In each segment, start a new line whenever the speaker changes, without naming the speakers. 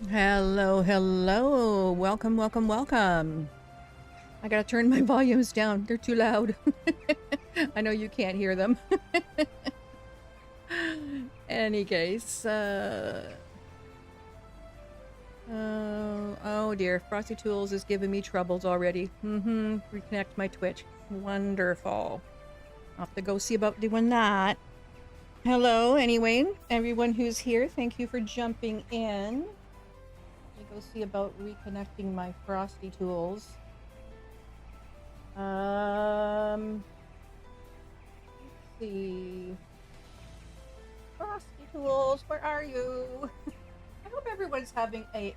Hello, hello. Welcome, welcome, welcome. I gotta turn my volumes down. They're too loud. I know you can't hear them. Any case, oh dear. Frosty Tools is giving me troubles already. Reconnect my Twitch. Wonderful. I'll have to go see about doing that. Hello, anyway, everyone who's here, thank you for jumping in. Go see about reconnecting my Frosty Tools. Let's see. Frosty Tools, where are you? I hope everyone's having a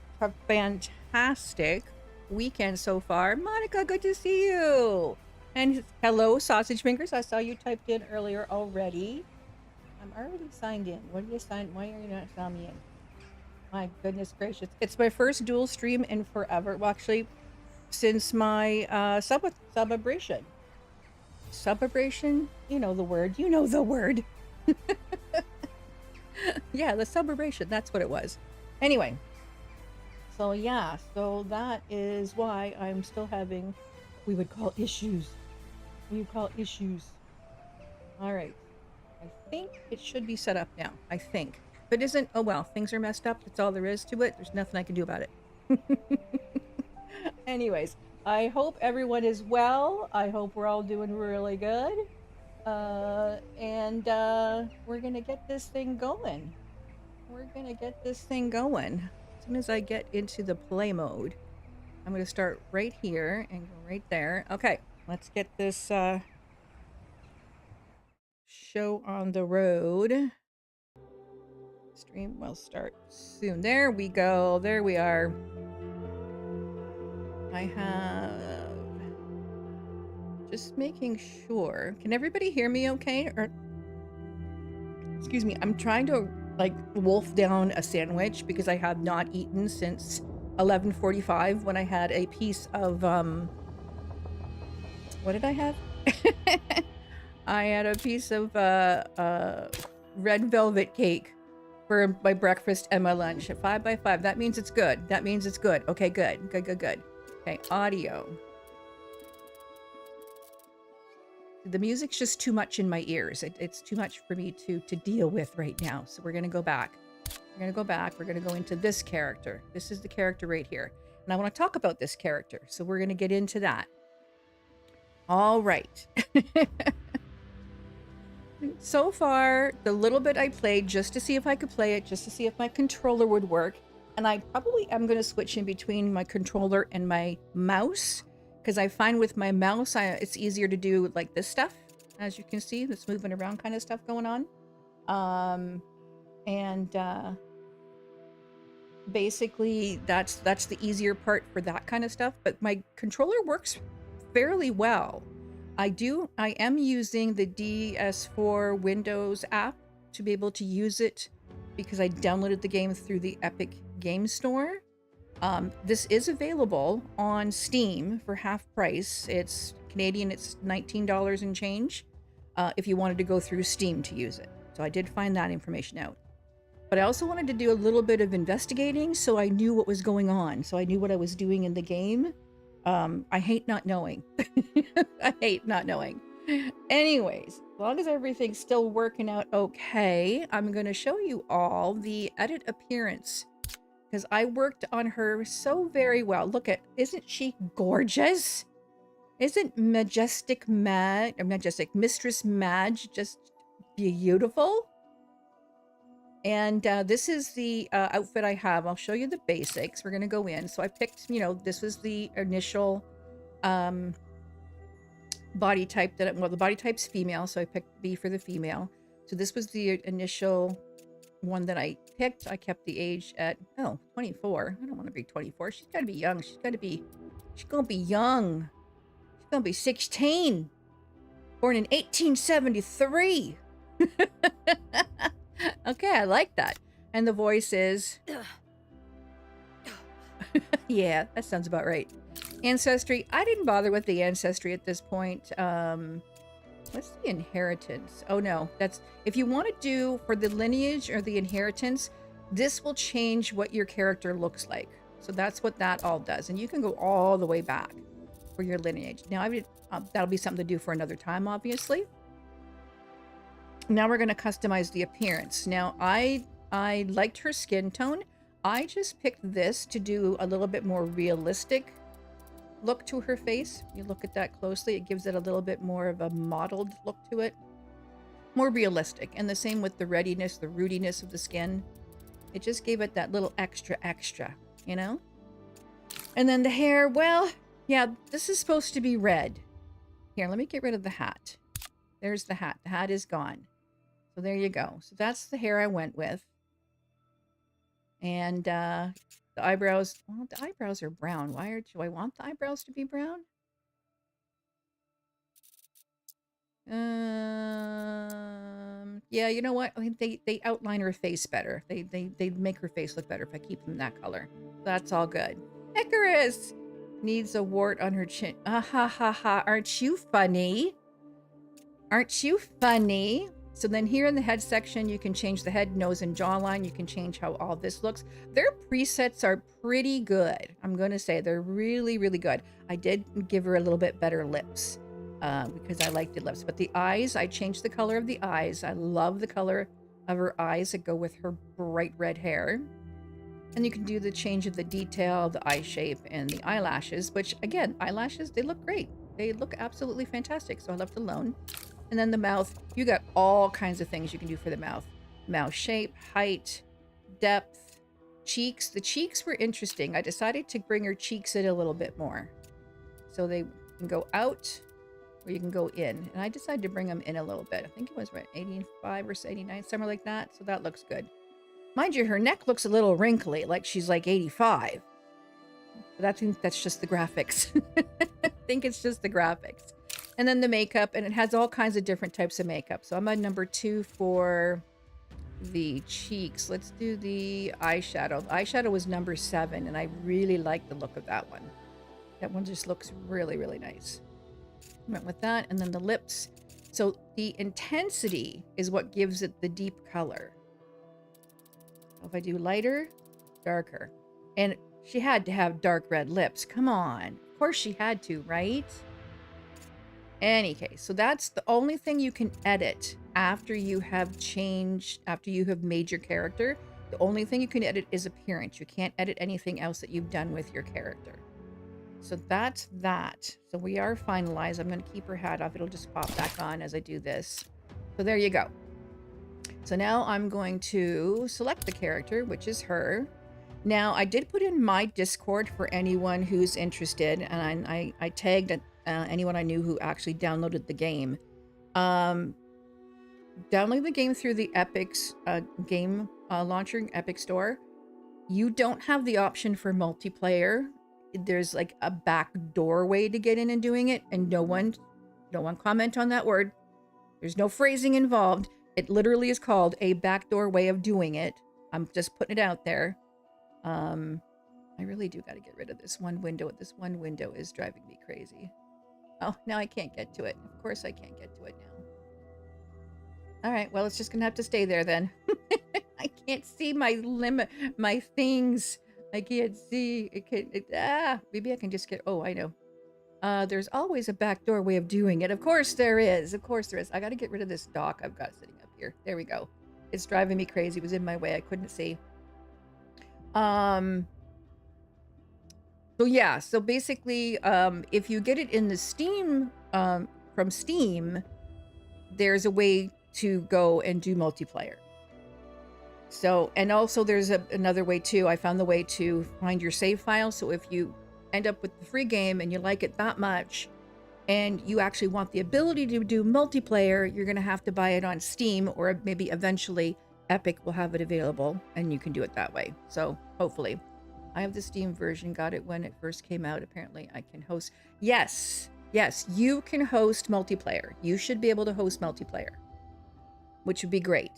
fantastic weekend so far. Monica, good to see you. And hello, Sausage Fingers. I saw you typed in earlier already. I'm already signed in. What are you signed? Why are you not signing me in? My goodness gracious. It's my first dual stream in forever. Well, actually, since my subabration. Subabration? You know the word. You know the word. Yeah, the subabration. That's what it was. Anyway. So, yeah. So, that is why I'm still having, we would call issues. We would call issues. All right. I think it should be set up now. I think. If it isn't, oh well, things are messed up. That's all there is to it. There's nothing I can do about it. Anyways, I hope everyone is well. I hope we're all doing really good. And we're going to get this thing going. We're going to get this thing going. As soon as I get into the play mode, I'm going to start right here and go right there. Okay, let's get this show on the road. Stream will start soon. There we go. There we are. I have just making sure. Can everybody hear me okay? Or excuse me, I'm trying to like wolf down a sandwich because I have not eaten since 11:45 when I had a piece of what did I have? I had a piece of red velvet cake for my breakfast and my lunch at 5 by 5. That means it's good. That means it's good. Okay, good. Good. Okay, audio. The music's just too much in my ears. It's too much for me to deal with right now. So we're going to go back. We're going to go back. We're going to go into this character. This is the character right here. And I want to talk about this character. So we're going to get into that. All right. So far, the little bit I played just to see if I could play it, just to see if my controller would work. And I probably am going to switch in between my controller and my mouse, because I find with my mouse, it's easier to do like this stuff. As you can see, this moving around kind of stuff going on. Basically, that's the easier part for that kind of stuff. But my controller works fairly well. I am using the DS4 Windows app to be able to use it because I downloaded the game through the Epic Game Store. This is available on Steam for half price. It's Canadian, it's $19 and change if you wanted to go through Steam to use it. So I did find that information out. But I also wanted to do a little bit of investigating so I knew what was going on. So I knew what I was doing in the game. I hate not knowing. I hate not knowing. Anyways, as long as everything's still working out okay, I'm going to show you all the edit appearance because I worked on her so very well. Look at, isn't she gorgeous? Isn't Mistress Madge just beautiful? And this is the outfit I have. I'll show you the basics. We're going to go in. So I picked, this was the initial body type that, the body type's female. So I picked B for the female. So this was the initial one that I picked. I kept the age at, 24. I don't want to be 24. She's got to be young. She's going to be young. She's going to be 16. Born in 1873. Okay, I like that. And the voice is... yeah, that sounds about right. Ancestry. I didn't bother with the ancestry at this point. What's the inheritance? Oh, no. That's... If you want to do for the lineage or the inheritance, This will change what your character looks like. So that's what that all does. And you can go all the way back for your lineage. Now, that'll be something to do for another time, obviously. Now we're going to customize the appearance. Now, I liked her skin tone. I just picked this to do a little bit more realistic look to her face. You look at that closely, it gives it a little bit more of a modeled look to it. More realistic. And the same with the readiness, the rootiness of the skin. It just gave it that little extra, you know? And then the hair, well, yeah, this is supposed to be red. Here, let me get rid of the hat. There's the hat. The hat is gone. So there you go. So that's the hair I went with. And the eyebrows, well, the eyebrows are brown. Do I want the eyebrows to be brown? Yeah, you know what? I mean, they outline her face better. They make her face look better if I keep them that color. That's all good. Icarus needs a wart on her chin. Ah ha ha ha! Aren't you funny? Aren't you funny? So then here in the head section, you can change the head, nose, and jawline. You can change how all this looks. Their presets are pretty good. I'm going to say they're really, really good. I did give her a little bit better lips because I liked the lips. But the eyes, I changed the color of the eyes. I love the color of her eyes that go with her bright red hair. And you can do the change of the detail, the eye shape, and the eyelashes, which, again, eyelashes, they look great. They look absolutely fantastic, so I left alone. And then the mouth, you got all kinds of things you can do for the mouth. Mouth shape, height, depth, cheeks. The cheeks were interesting. I decided to bring her cheeks in a little bit more. So they can go out or you can go in. And I decided to bring them in a little bit. I think it was right, 85 or 89, somewhere like that. So that looks good. Mind you, her neck looks a little wrinkly, like she's like 85. But I think that's just the graphics. I think it's just the graphics. And then the makeup, and it has all kinds of different types of makeup. So I'm at number 2 for the cheeks. Let's do the eyeshadow. The eyeshadow was number 7, and I really like the look of that one. That one just looks really, really nice. Went with that, and then the lips. So the intensity is what gives it the deep color. So if I do lighter, darker. And she had to have dark red lips. Come on. Of course she had to, right? Any case, so that's the only thing you can edit after you have made your character. The only thing you can edit is appearance. You can't edit anything else that you've done with your character. So that's that. So we are finalized. I'm going to keep her hat off. It'll just pop back on as I do this. So there you go. So now I'm going to select the character, which is her. Now, I did put in my Discord for anyone who's interested, and I tagged anyone I knew who actually downloaded the game. Download the game through the Epic's game launcher, Epic Store. You don't have the option for multiplayer. There's like a back doorway to get in and doing it, and no one comment on that word. There's no phrasing involved. It literally is called a backdoor way of doing it. I'm just putting it out there. I really do got to get rid of this one window. This one window is driving me crazy. Oh, now I can't get to it. Of course I can't get to it now. All right, well, it's just gonna have to stay there then. I can't see my things. I can't see. Maybe I can just get, oh, I know. There's always a backdoor way of doing it. Of course there is. Of course there is. I got to get rid of this dock I've got sitting up here. There we go. It's driving me crazy. It was in my way. I couldn't see. So yeah, so basically, if you get it in the Steam, from Steam, there's a way to go and do multiplayer. So, and also there's another way too. I found the way to find your save file. So if you end up with the free game and you like it that much, and you actually want the ability to do multiplayer, you're going to have to buy it on Steam, or maybe eventually Epic will have it available and you can do it that way. So hopefully. I have the Steam version, got it when it first came out. Apparently I can host. Yes, you can host multiplayer. You should be able to host multiplayer, which would be great.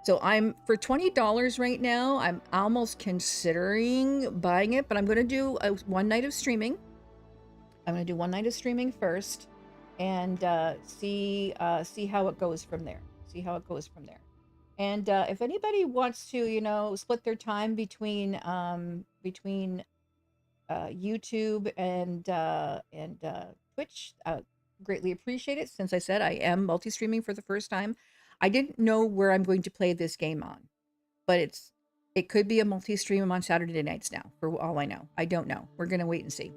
So I'm for $20 right now. I'm almost considering buying it, but I'm going to do one night of streaming. I'm going to do one night of streaming first and see how it goes from there. And if anybody wants to, you know, split their time between YouTube and Twitch, greatly appreciate it. Since I said I am multi-streaming for the first time, I didn't know where I'm going to play this game on, but it could be a multi-stream on Saturday nights now, for all I know. I don't know. We're gonna wait and see.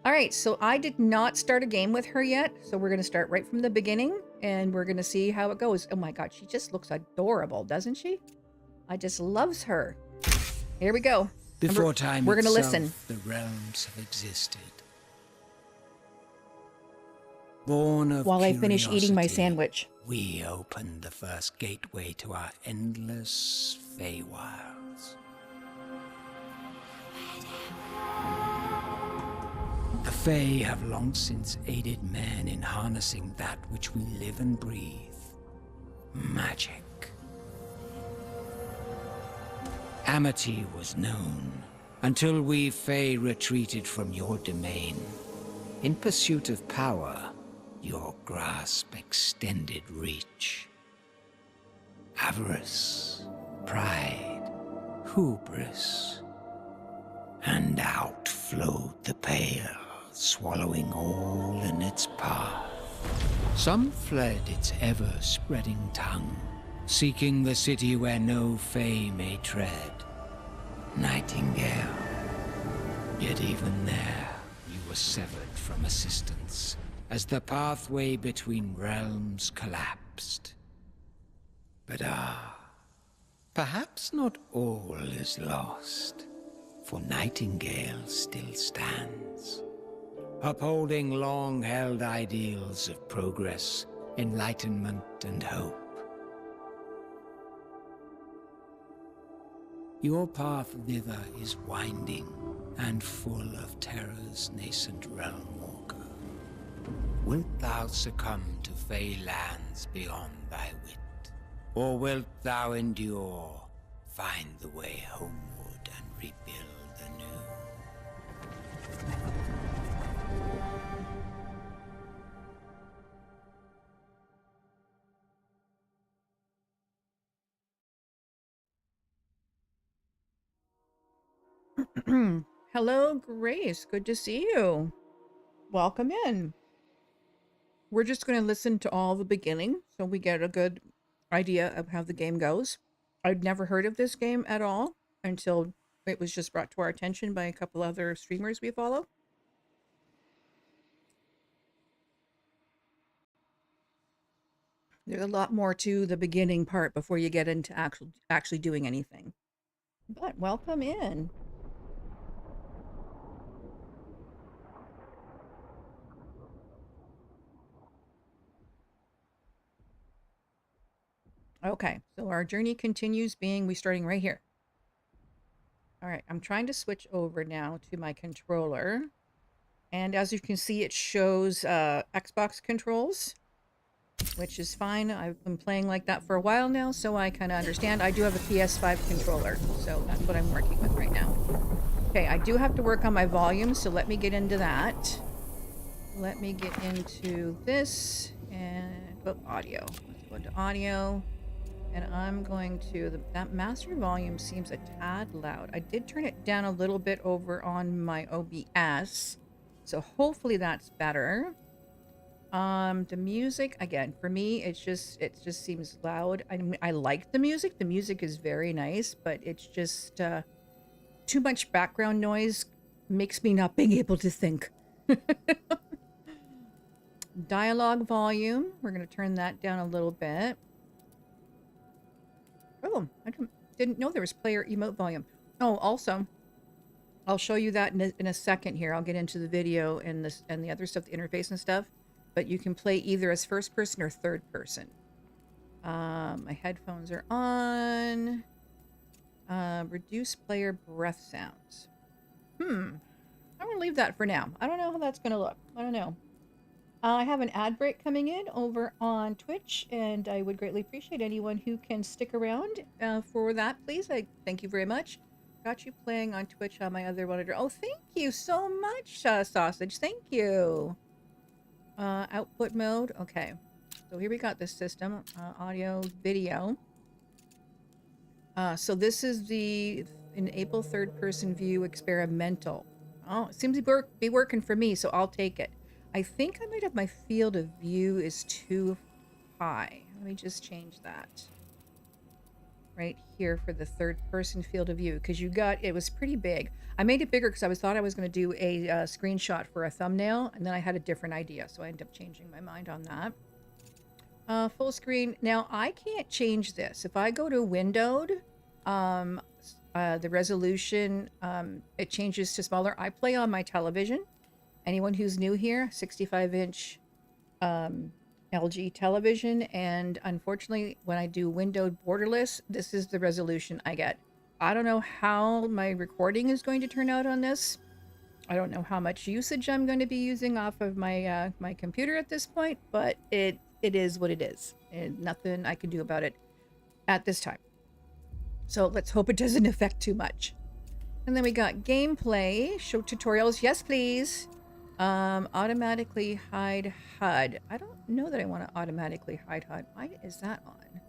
All right, so I did not start a game with her yet, so we're gonna start right from the beginning, and we're gonna see how it goes. Oh my God, she just looks adorable, doesn't she? I just loves her. Here we go.
Before time
we're gonna
itself,
listen.
the realms have existed. Born of
While I finish eating my
curiosity,
sandwich.
we opened the first gateway to our endless Fae Wilds. The Fae have long since aided man in harnessing that which we live and breathe. Magic. Amity was known until we Fae retreated from your domain. In pursuit of power, your grasp extended reach. Avarice, pride, hubris, and out flowed the Pale, swallowing all in its path. Some fled its ever-spreading tongue, seeking the city where no Fae may tread. Nightingale. Yet even there, you were severed from assistance, as the pathway between realms collapsed. But perhaps not all is lost, for Nightingale still stands, upholding long-held ideals of progress, enlightenment, and hope. Your path thither is winding and full of terror's nascent Realmwalker. Wilt thou succumb to Fae lands beyond thy wit? Or wilt thou endure, find the way homeward and rebuild anew?
Hello, Grace. Good to see you. Welcome in. We're just going to listen to all the beginning so we get a good idea of how the game goes. I'd never heard of this game at all until it was just brought to our attention by a couple other streamers we follow. There's a lot more to the beginning part before you get into actually doing anything. But welcome in. Okay, so our journey continues being, we're starting right here. All right, I'm trying to switch over now to my controller. And as you can see, it shows Xbox controls, which is fine. I've been playing like that for a while now, so I kind of understand. I do have a PS5 controller, so that's what I'm working with right now. Okay, I do have to work on my volume, so let me get into that. Let me get into this and audio. Let's go to audio. And I'm going to, that master volume seems a tad loud. I did turn it down a little bit over on my OBS, so hopefully that's better. The music, again, for me, it just seems loud. I mean, I like the music. The music is very nice, but it's just too much background noise makes me not being able to think. Dialogue volume, we're going to turn that down a little bit. Oh, I didn't know there was player emote volume. Oh, also, I'll show you that in a second here. I'll get into the video and the other stuff, the interface and stuff. But you can play either as first person or third person. My headphones are on. Reduce player breath sounds. I'm gonna leave that for now. I don't know how that's gonna look. I don't know. I have an ad break coming in over on Twitch, and I would greatly appreciate anyone who can stick around for that, please. I thank you very much. Got you playing on Twitch on my other monitor. Oh, thank you so much, Sausage. Thank you. Output mode. Okay. So here we got this system. Audio, video. So this is the enable third-person view experimental. Oh, it seems to be working for me, so I'll take it. I think I might have my field of view is too high. Let me just change that right here for the third-person field of view, because it was pretty big. I made it bigger because thought I was going to do a screenshot for a thumbnail, and then I had a different idea, so I ended up changing my mind on that. Full screen. Now, I can't change this. If I go to windowed, the resolution, it changes to smaller. I play on my television. Anyone who's new here, 65-inch LG television, and unfortunately, when I do windowed borderless, this is the resolution I get. I don't know how my recording is going to turn out on this. I don't know how much usage I'm going to be using off of my my computer at this point, but it is what it is, and nothing I can do about it at this time. So let's hope it doesn't affect too much. And then we got gameplay, show tutorials. Yes, please. Automatically hide HUD. I don't know that I want to automatically hide HUD. Why is that on?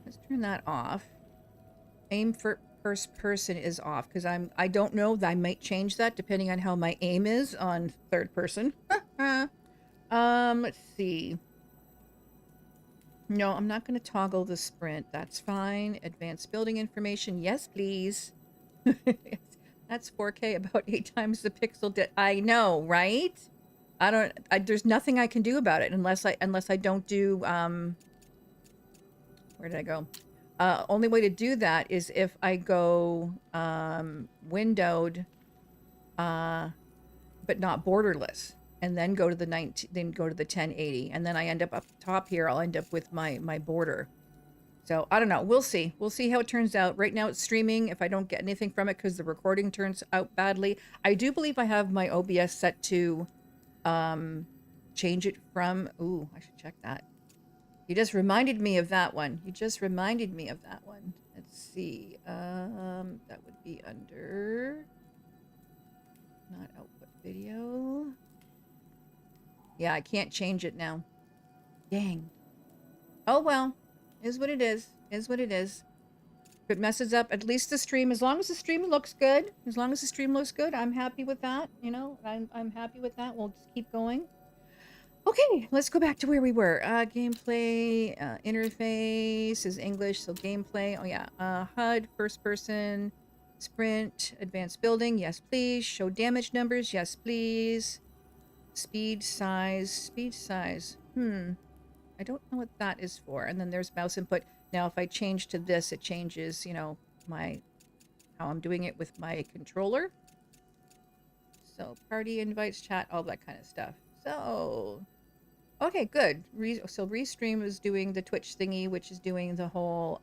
Let's turn that off. Aim for first person is off because I don't know, that I might change that depending on how my aim is on third person. Let's see. No, I'm not going to toggle the sprint. That's fine. Advanced building information. Yes, please. That's 4K, about 8 times the pixel. I know, right? There's nothing I can do about it unless I don't do, where did I go? Only way to do that is if I go, windowed, but not borderless, and then go to the 1080, and then I end up top here. I'll end up with my border. So I don't know. We'll see. We'll see how it turns out. Right now it's streaming. If I don't get anything from it because the recording turns out badly, I do believe I have my OBS set to change it from. Ooh, I should check that. You just reminded me of that one. Let's see. That would be under not output video. Yeah, I can't change it now. Dang. Oh well. Is what it is. Is what it is. If it messes up, at least the stream, as long as the stream looks good, I'm happy with that. You know, I'm happy with that. We'll just keep going. Okay, let's go back to where we were. Gameplay, interface is English, so gameplay. Oh yeah, HUD, first person, sprint, advanced building. Yes, please. Show damage numbers. Yes, please. Speed size. I don't know what that is for. And then there's mouse input. Now, if I change to this, it changes, you know, how I'm doing it with my controller. So party invites, chat, all that kind of stuff. So, okay, good. So Restream is doing the Twitch thingy, which is doing the whole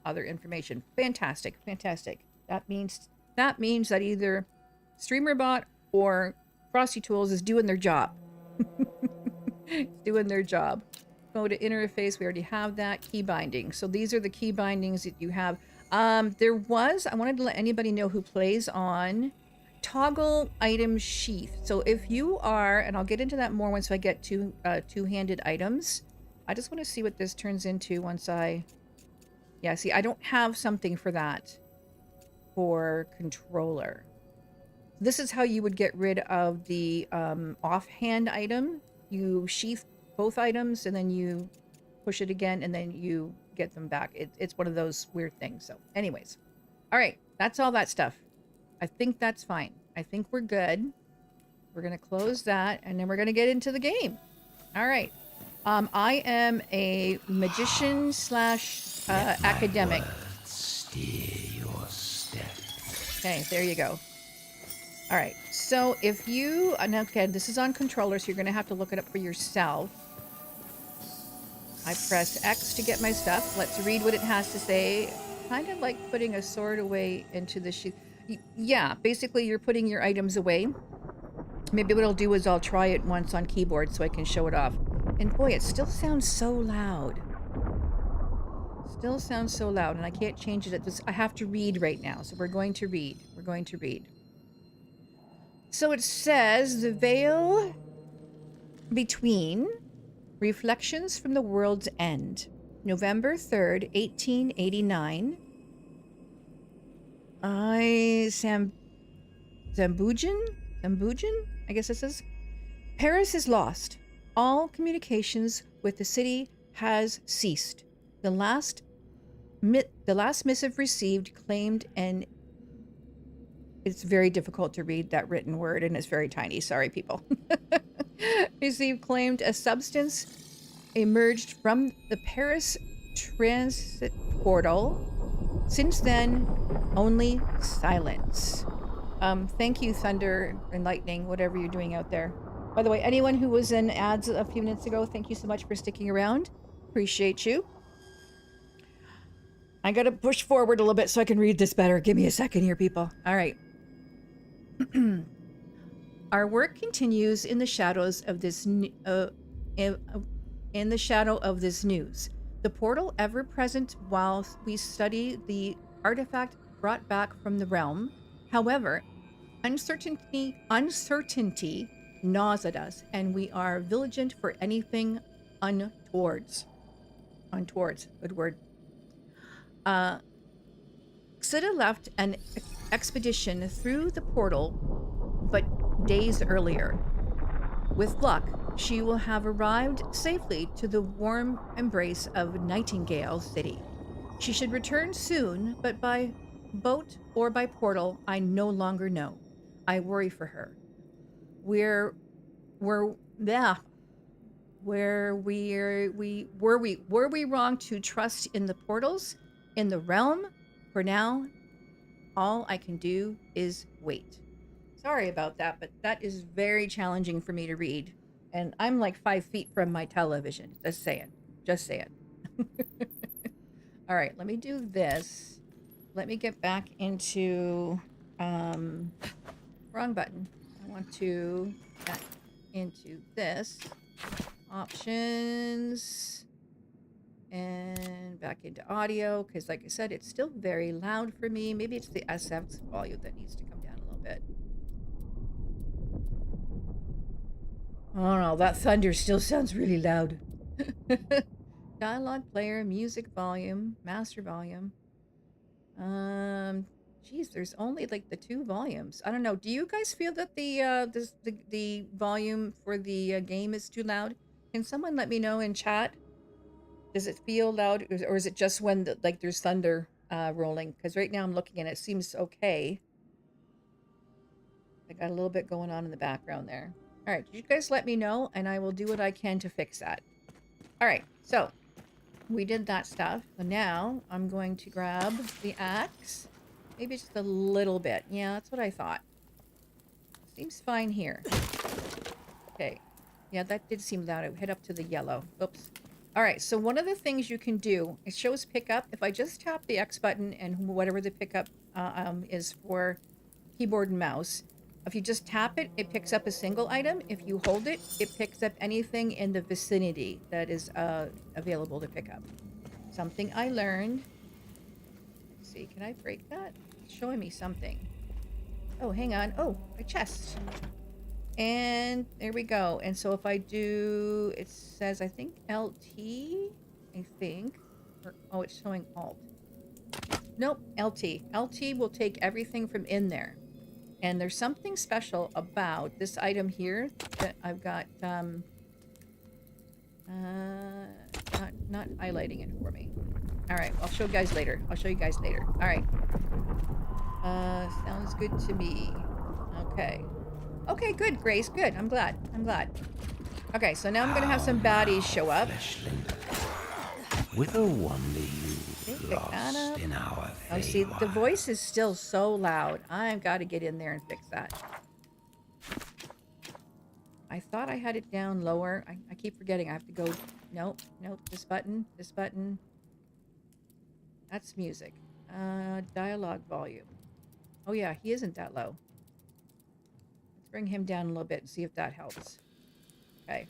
other information. Fantastic, fantastic. That means that either StreamerBot or Frosty Tools is doing their job. It's doing their job. Go to interface. We already have that. Key binding. So these are the key bindings that you have. I wanted to let anybody know who plays on toggle item sheath. So if you are, and I'll get into that more once I get to two-handed items. I just want to see what this turns into once yeah, see, I don't have something for that for controller. This is how you would get rid of the offhand item. You sheath both items and then you push it again and then you get them back. It's one of those weird things. So anyways, all right, that's all that stuff. I think that's fine. I think we're good. We're going to close that and then we're going to get into the game. All right. I am a magician / academic.
Steer your steps.
Okay, there you go. All right, so if you, and again, this is on controller, so you're going to have to look it up for yourself. I press X to get my stuff. Let's read what it has to say. Kind of like putting a sword away into the sheath. Yeah, basically you're putting your items away. Maybe what I'll do is I'll try it once on keyboard so I can show it off. And boy, it still sounds so loud. Still sounds so loud, and I can't change it. I have to read right now, so we're going to read. We're going to read. So it says, the veil between reflections from the world's end. November 3rd, 1889. Zambujin? I guess it says. Paris is lost. All communications with the city has ceased. The last missive received claimed an it's very difficult to read that written word and it's very tiny. Sorry, people. Received claimed a substance emerged from the Paris transit portal. Since then, only silence. Thank you, Thunder and Lightning, whatever you're doing out there. By the way, anyone who was in ads a few minutes ago, thank you so much for sticking around. Appreciate you. I gotta push forward a little bit so I can read this better. Give me a second here, people. All right. Our work continues in the shadows of this in the shadow of this news. The portal ever present while we study the artifact brought back from the realm. However, uncertainty gnaws at us, and we are vigilant for anything untowards. Untowards, good word. Xida left an expedition through the portal, but days earlier. With luck, she will have arrived safely to the warm embrace of Nightingale City. She should return soon, but by boat or by portal, I no longer know. I worry for her. Were we wrong to trust in the portals, in the realm? For now, all I can do is wait. Sorry about that, but that is very challenging for me to read. And I'm like 5 feet from my television. Just saying. Just saying. All right, let me do this. Let me get back into... wrong button. I want to get into this. Options. And back into audio, because like I said, it's still very loud for me. Maybe it's the SF's volume that needs to come down a little bit. Oh no, that thunder still sounds really loud. Dialogue player, music volume, master volume. Geez, there's only like the 2 volumes. I don't know. Do you guys feel that the volume for the game is too loud? Can someone let me know in chat? Does it feel loud, or is it just when there's thunder rolling? Because right now I'm looking and it seems okay. I got a little bit going on in the background there. All right, you guys let me know, and I will do what I can to fix that. All right, so we did that stuff. So now I'm going to grab the axe. Maybe just a little bit. Yeah, that's what I thought. Seems fine here. Okay. Yeah, that did seem loud. I hit up to the yellow. Oops. All right, so one of the things you can do, it shows pickup. If I just tap the X button and whatever the pickup is for keyboard and mouse, if you just tap it, it picks up a single item. If you hold it, it picks up anything in the vicinity that is available to pick up. Something I learned. Let's see, can I break that? It's showing me something. Oh, hang on. Oh, a chest. And there we go. And so if I do, it says, I think LT, I think. Or, oh, it's showing Alt. Nope, LT. LT will take everything from in there. And there's something special about this item here that I've got, not highlighting it for me. All right, I'll show you guys later. I'll show you guys later. All right. Sounds good to me. Okay. Okay, good, Grace. Good. I'm glad. I'm glad. Okay, so now I'm going to have some baddies show up.
Whither wander you, lost in our
Oh, see, the voice is still so loud. I've got to get in there and fix that. I thought I had it down lower. I keep forgetting. I have to go... Nope, nope. This button. This button. That's music. Dialogue volume. Oh, yeah, he isn't that low. Let's bring him down a little bit and see if that helps. Okay.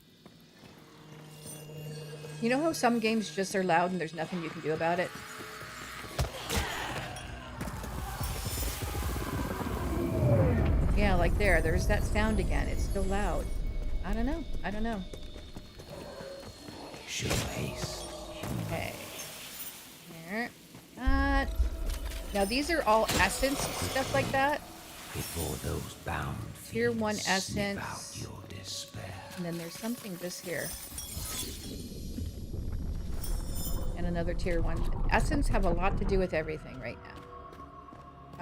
You know how some games just are loud and there's nothing you can do about it? Yeah, like there's that sound again. It's still loud. I don't know. I don't know.
Should haste
Okay. Here. That. Now these are all essence stuff like that.
Before those bound
Tier 1
fiends sniff out
essence.
your despair.
And then there's something just here. And another tier 1. Essence have a lot to do with everything right now.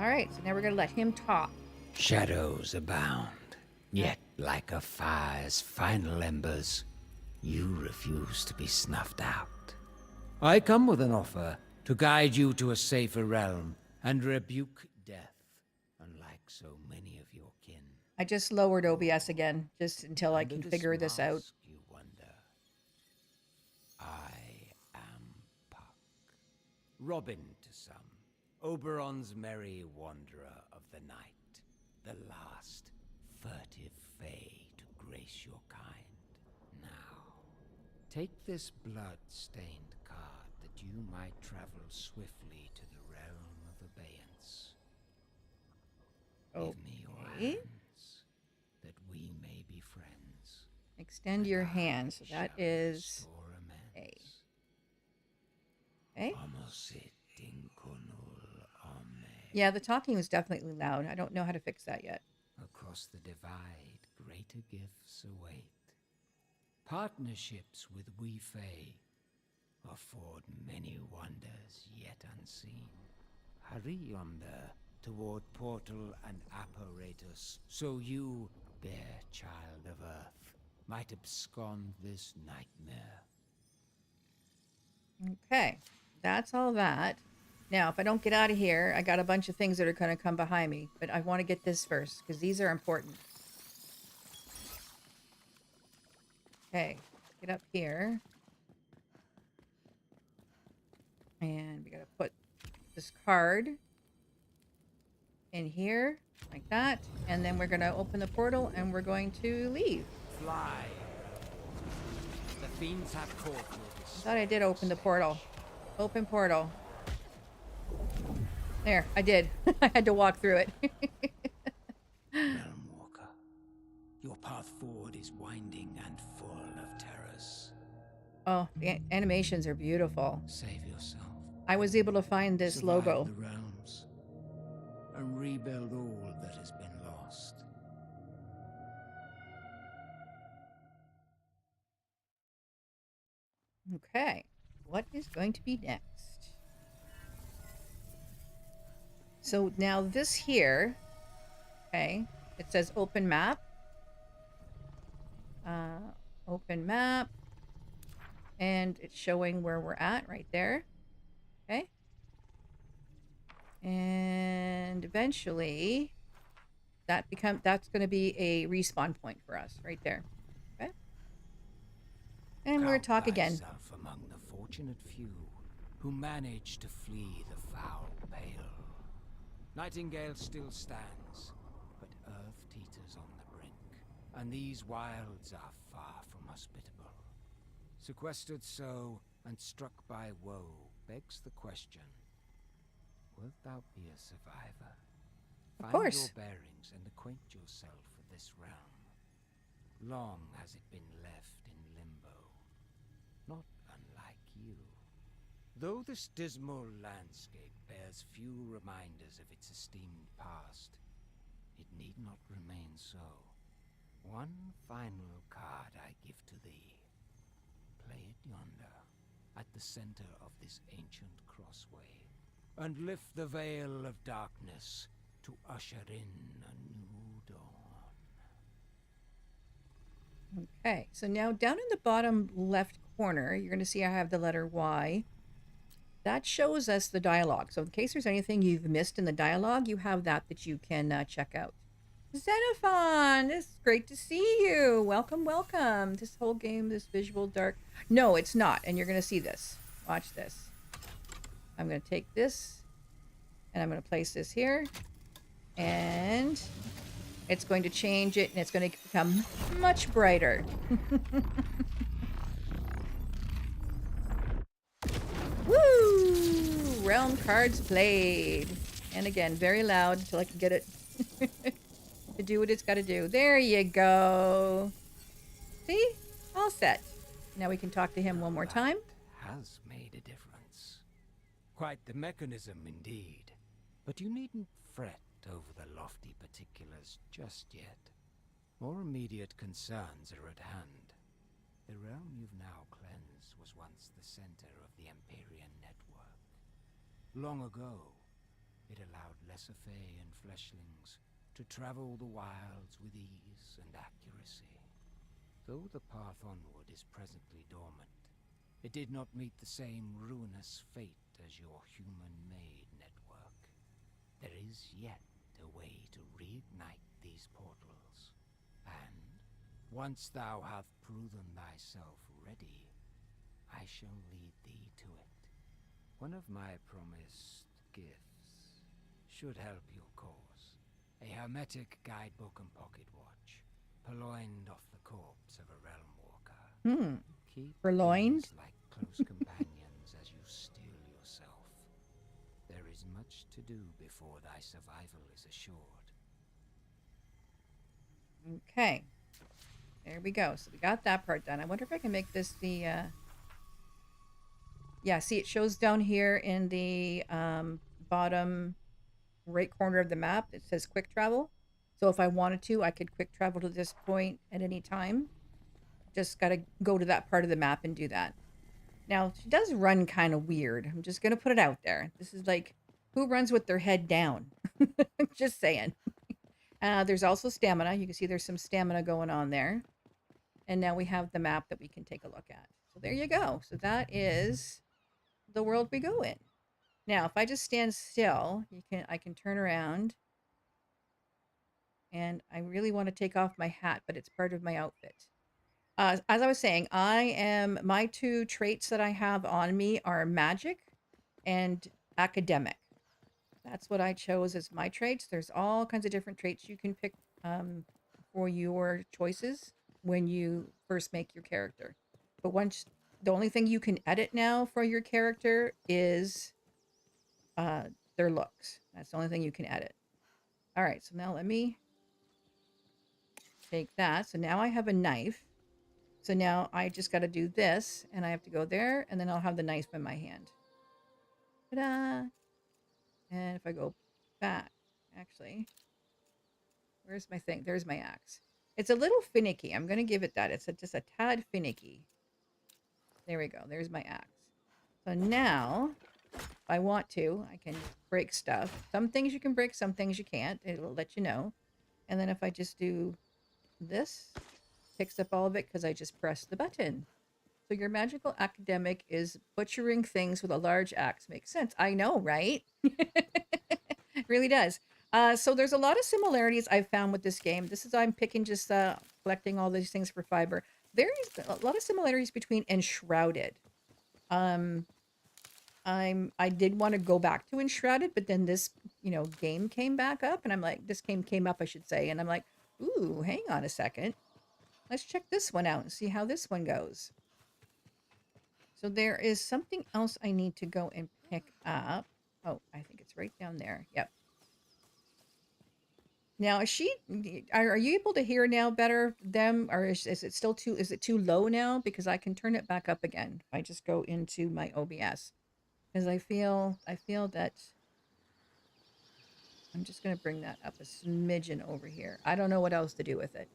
Alright, so now we're going to let him talk.
Shadows abound, yet like a fire's final embers, you refuse to be snuffed out. I come with an offer to guide you to a safer realm and rebuke death, unlike so many of your kin.
I just lowered OBS again, just until I can figure this out.
You wonder. I am Puck. Robin to some, Oberon's merry wanderer of the night, the last furtive Fae to grace your kind. Now, take this blood-stained card that you might travel swiftly to the realm of abeyance. Give me your hands, that we may be friends.
Extend your hand, so that is A. Okay. Yeah, the talking was definitely loud. I don't know how to fix that yet.
Across the divide, greater gifts await. Partnerships with we Fae afford many wonders yet unseen. Hurry yonder toward portal and apparatus, so you, bare child of Earth, might abscond this nightmare.
Okay, that's all that. Now, if I don't get out of here, I got a bunch of things that are going to come behind me, but I want to get this first, because these are important. Okay, get up here. And we got to put this card in here, like that. And then we're going to open the portal, and we're going to leave.
Fly. The fiends have caught you.
I thought I did open the portal. Open portal. There, I did. I had to walk through it.
Realmwalker, your path forward is winding and full of terrors.
Oh, the animations are beautiful.
Save yourself.
I was able to find this
Survive
logo.
the realms and rebuild all that has been lost.
Okay, what is going to be next? So now this here, okay, it says open map. Open map. And it's showing where we're at right there. Okay. And eventually that's going to be a respawn point for us right there. Okay. And we're going to talk again.
Thyself among the fortunate few who managed to flee the foul pale. Nightingale still stands, but earth teeters on the brink, and these wilds are far from hospitable. Sequestered so and struck by woe begs the question: wilt thou be a survivor?
Of course.
Find your bearings and acquaint yourself with this realm. Long has it been left in limbo, not unlike you. Though this dismal landscape bears few reminders of its esteemed past, it need not remain so. One final card I give to thee. Play it yonder, at the center of this ancient crossway, and lift the veil of darkness to usher in a new dawn.
Okay, so now down in the bottom left corner, you're going to see I have the letter Y. That shows us the dialogue. So in case there's anything you've missed in the dialogue, you have that you can check out. Xenophon, it's great to see you. Welcome, welcome. This whole game, this visual dark. No, it's not. And you're going to see this. Watch this. I'm going to take this and I'm going to place this here. And it's going to change it and it's going to become much brighter. Woo! Realm cards played. And again, very loud until I can get it to do what it's got to do. There you go. See? All set. Now we can talk to him one more time.
has made a difference. Quite the mechanism indeed. But you needn't fret over the lofty particulars just yet. More immediate concerns are at hand. The realm you've now cleansed was once the center of the Empyrean network. Long ago, it allowed lesser Fae and fleshlings to travel the wilds with ease and accuracy. Though the path onward is presently dormant, it did not meet the same ruinous fate as your human-made network. There is yet a way to reignite these portals, and once thou hast proven thyself ready, I shall lead thee to it. One of my promised gifts should help your cause. A hermetic guidebook and pocket watch, purloined off the corpse of a Realmwalker. Keep
Purloined?
these like close companions as you steel yourself. There is much to do before thy survival is assured.
Okay. There we go. So we got that part done. I wonder if I can make this the... Yeah, see, it shows down here in the bottom right corner of the map. It says quick travel. So if I wanted to, I could quick travel to this point at any time. Just got to go to that part of the map and do that. Now, she does run kind of weird. I'm just going to put it out there. This is like, who runs with their head down? Just saying. There's also stamina. You can see there's some stamina going on there. And now we have the map that we can take a look at. So there you go. So that is the world we go in. Now, if I just stand still, I can turn around. And I really want to take off my hat, but it's part of my outfit. As I was saying, my two traits that I have on me are magic and academic. That's what I chose as my traits. There's all kinds of different traits you can pick for your choices when you first make your character. But the only thing you can edit now for your character is their looks. That's the only thing you can edit. All right, so now let me take that. So now I have a knife. So now I just got to do this, and I have to go there, and then I'll have the knife in my hand. Ta-da! And if I go back, actually, where's my thing? There's my axe. It's a little finicky. I'm going to give it that. It's just a tad finicky. There we go. There's my axe. So now, if I want to, I can break stuff. Some things you can break, some things you can't. It'll let you know. And then if I just do this, picks up all of it because I just pressed the button. So your magical academic is butchering things with a large axe. Makes sense. I know, right? It really does. So there's a lot of similarities I've found with this game. I'm picking just collecting all these things for fiber. There is a lot of similarities between Enshrouded. I did want to go back to Enshrouded, but then this, game came back up, and I'm like, this game came up, I should say, and I'm like, ooh, hang on a second. Let's check this one out and see how this one goes. So there is something else I need to go and pick up. Oh, I think it's right down there. Yep. Now, are you able to hear now better them, or is it still is it too low now? Because I can turn it back up again if I just go into my OBS. Because I feel that I'm just going to bring that up a smidgen over here. I don't know what else to do with it.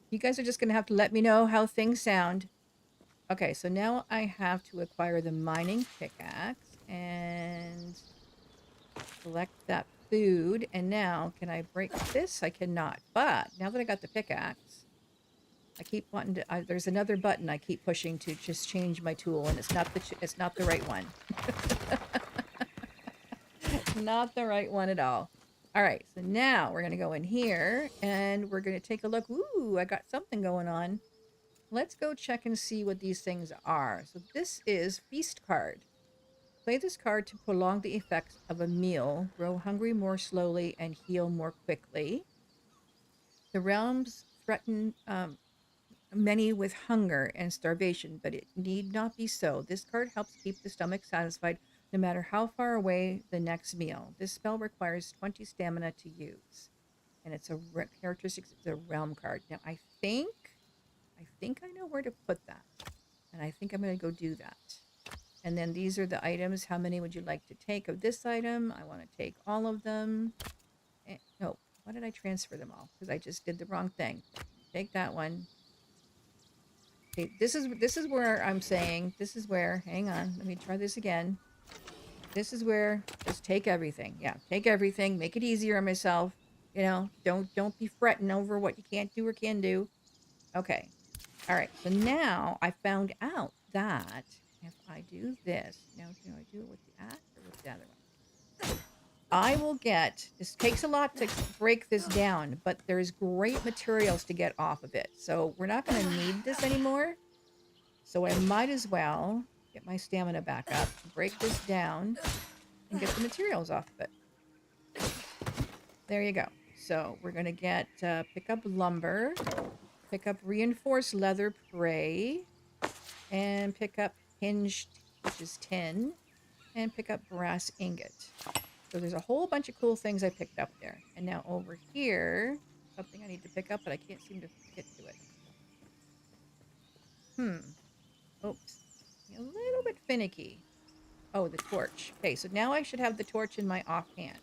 You guys are just going to have to let me know how things sound. Okay, so now I have to acquire the mining pickaxe and collect that food. And now, can I break this? I cannot. But now that I got the pickaxe, I keep wanting to. There's another button I keep pushing to just change my tool, and it's not the right one. Not the right one at all. All right, so now we're gonna go in here and we're gonna take a look. Ooh, I got something going on. Let's go check and see what these things are. So this is Feast card. Play this card to prolong the effects of a meal, grow hungry more slowly, and heal more quickly. The realms threaten many with hunger and starvation, but it need not be so. This card helps keep the stomach satisfied no matter how far away the next meal. This spell requires 20 stamina to use. And it's a characteristics, it's a realm card. Now I think I know where to put that. And I think I'm going to go do that. And then these are the items. How many would you like to take of this item? I want to take all of them. No, why did I transfer them all? Because I just did the wrong thing. Take that one. Okay, this is where I'm saying, this is where, hang on, let me try this again. This is where just take everything. Yeah, take everything, make it easier on myself. You know, don't be fretting over what you can't do or can do. Okay. All right. So now I found out that if I do this, now do I do it with the axe or with the other one? I will get, this takes a lot to break this down, but there's great materials to get off of it. So we're not going to need this anymore. So I might as well get my stamina back up, break this down, and get the materials off of it. There you go. So we're going to get, pick up lumber, pick up reinforced leather prey, and pick up hinged, which is tin, and pick up brass ingot. So there's a whole bunch of cool things I picked up there. And now over here, something I need to pick up, but I can't seem to get to it. Oops. A little bit finicky. Oh, the torch. Okay, so now I should have the torch in my offhand.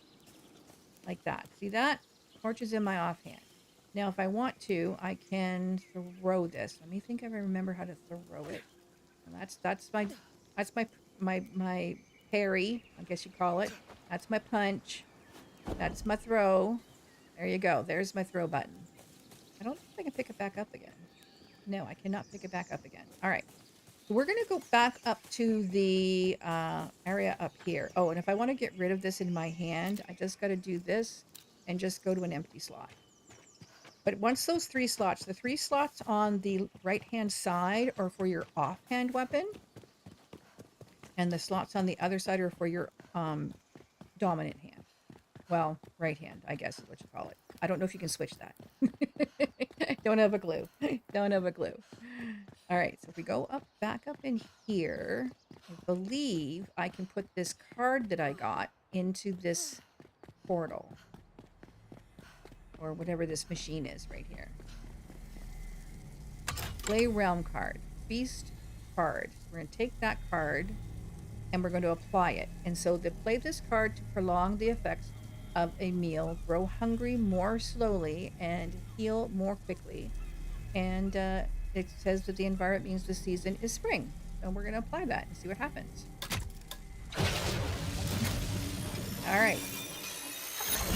Like that. See that? Torch is in my offhand. Now, if I want to, I can throw this. Let me think if I remember how to throw it. And that's my parry, I guess you call it. That's my punch. That's my throw. There you go. There's my throw button. I don't think I can pick it back up again. No, I cannot pick it back up again. All right. So we're going to go back up to the area up here. Oh, and if I want to get rid of this in my hand, I just got to do this and just go to an empty slot. But once those three slots, the three slots on the right-hand side are for your offhand weapon, and the slots on the other side are for your dominant hand. Well, right hand, I guess is what you call it. I don't know if you can switch that. Don't have a clue. Don't have a clue. All right, so if we go up, back up in here, I believe I can put this card that I got into this portal. Or whatever this machine is right here. Play realm card. Feast card. We're going to take that card and we're going to apply it. And so to play this card to prolong the effects of a meal, grow hungry more slowly, and heal more quickly. And it says that the environment means the season is spring. So we're going to apply that and see what happens. All right.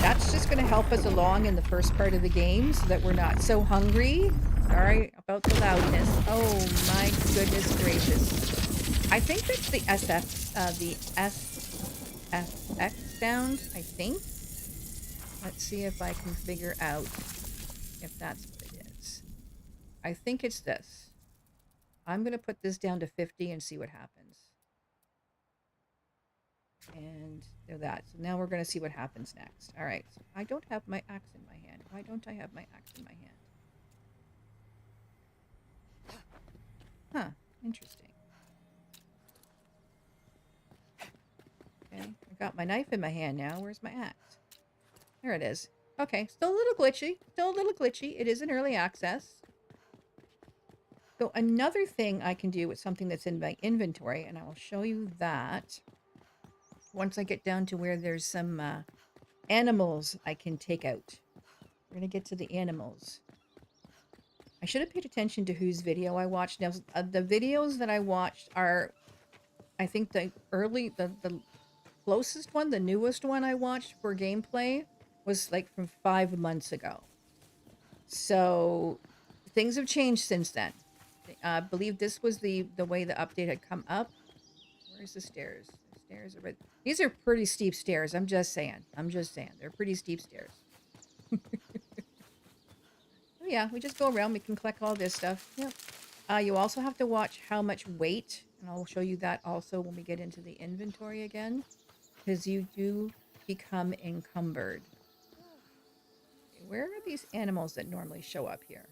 That's just going to help us along in the first part of the game so that we're not so hungry. Sorry about the loudness. Oh my goodness gracious. I think that's the the SFX sound, I think. Let's see if I can figure out if that's what it is. I think it's this. I'm going to put this down to 50 and see what happens. And do that. So now we're going to see what happens next. All right. So I don't have my axe in my hand. Why don't I have my axe in my hand? Huh. Interesting. Okay. I've got my knife in my hand now. Where's my axe? There it is. Okay. Still a little glitchy. Still a little glitchy. It is an early access. So another thing I can do with something that's in my inventory, and I will show you that once I get down to where there's some animals I can take out. We're going to get to the animals. I should have paid attention to whose video I watched. Now, the videos that I watched are, I think the closest one, the newest one I watched for gameplay was like from 5 months ago. So things have changed since then. I believe this was the way the update had come up. Where's the stairs? The stairs are right. These are pretty steep stairs. I'm just saying. I'm just saying. They're pretty steep stairs. Oh yeah, we just go around. We can collect all this stuff. Yep. You also have to watch how much weight, and I'll show you that also when we get into the inventory again, because you do become encumbered. Okay, where are these animals that normally show up here?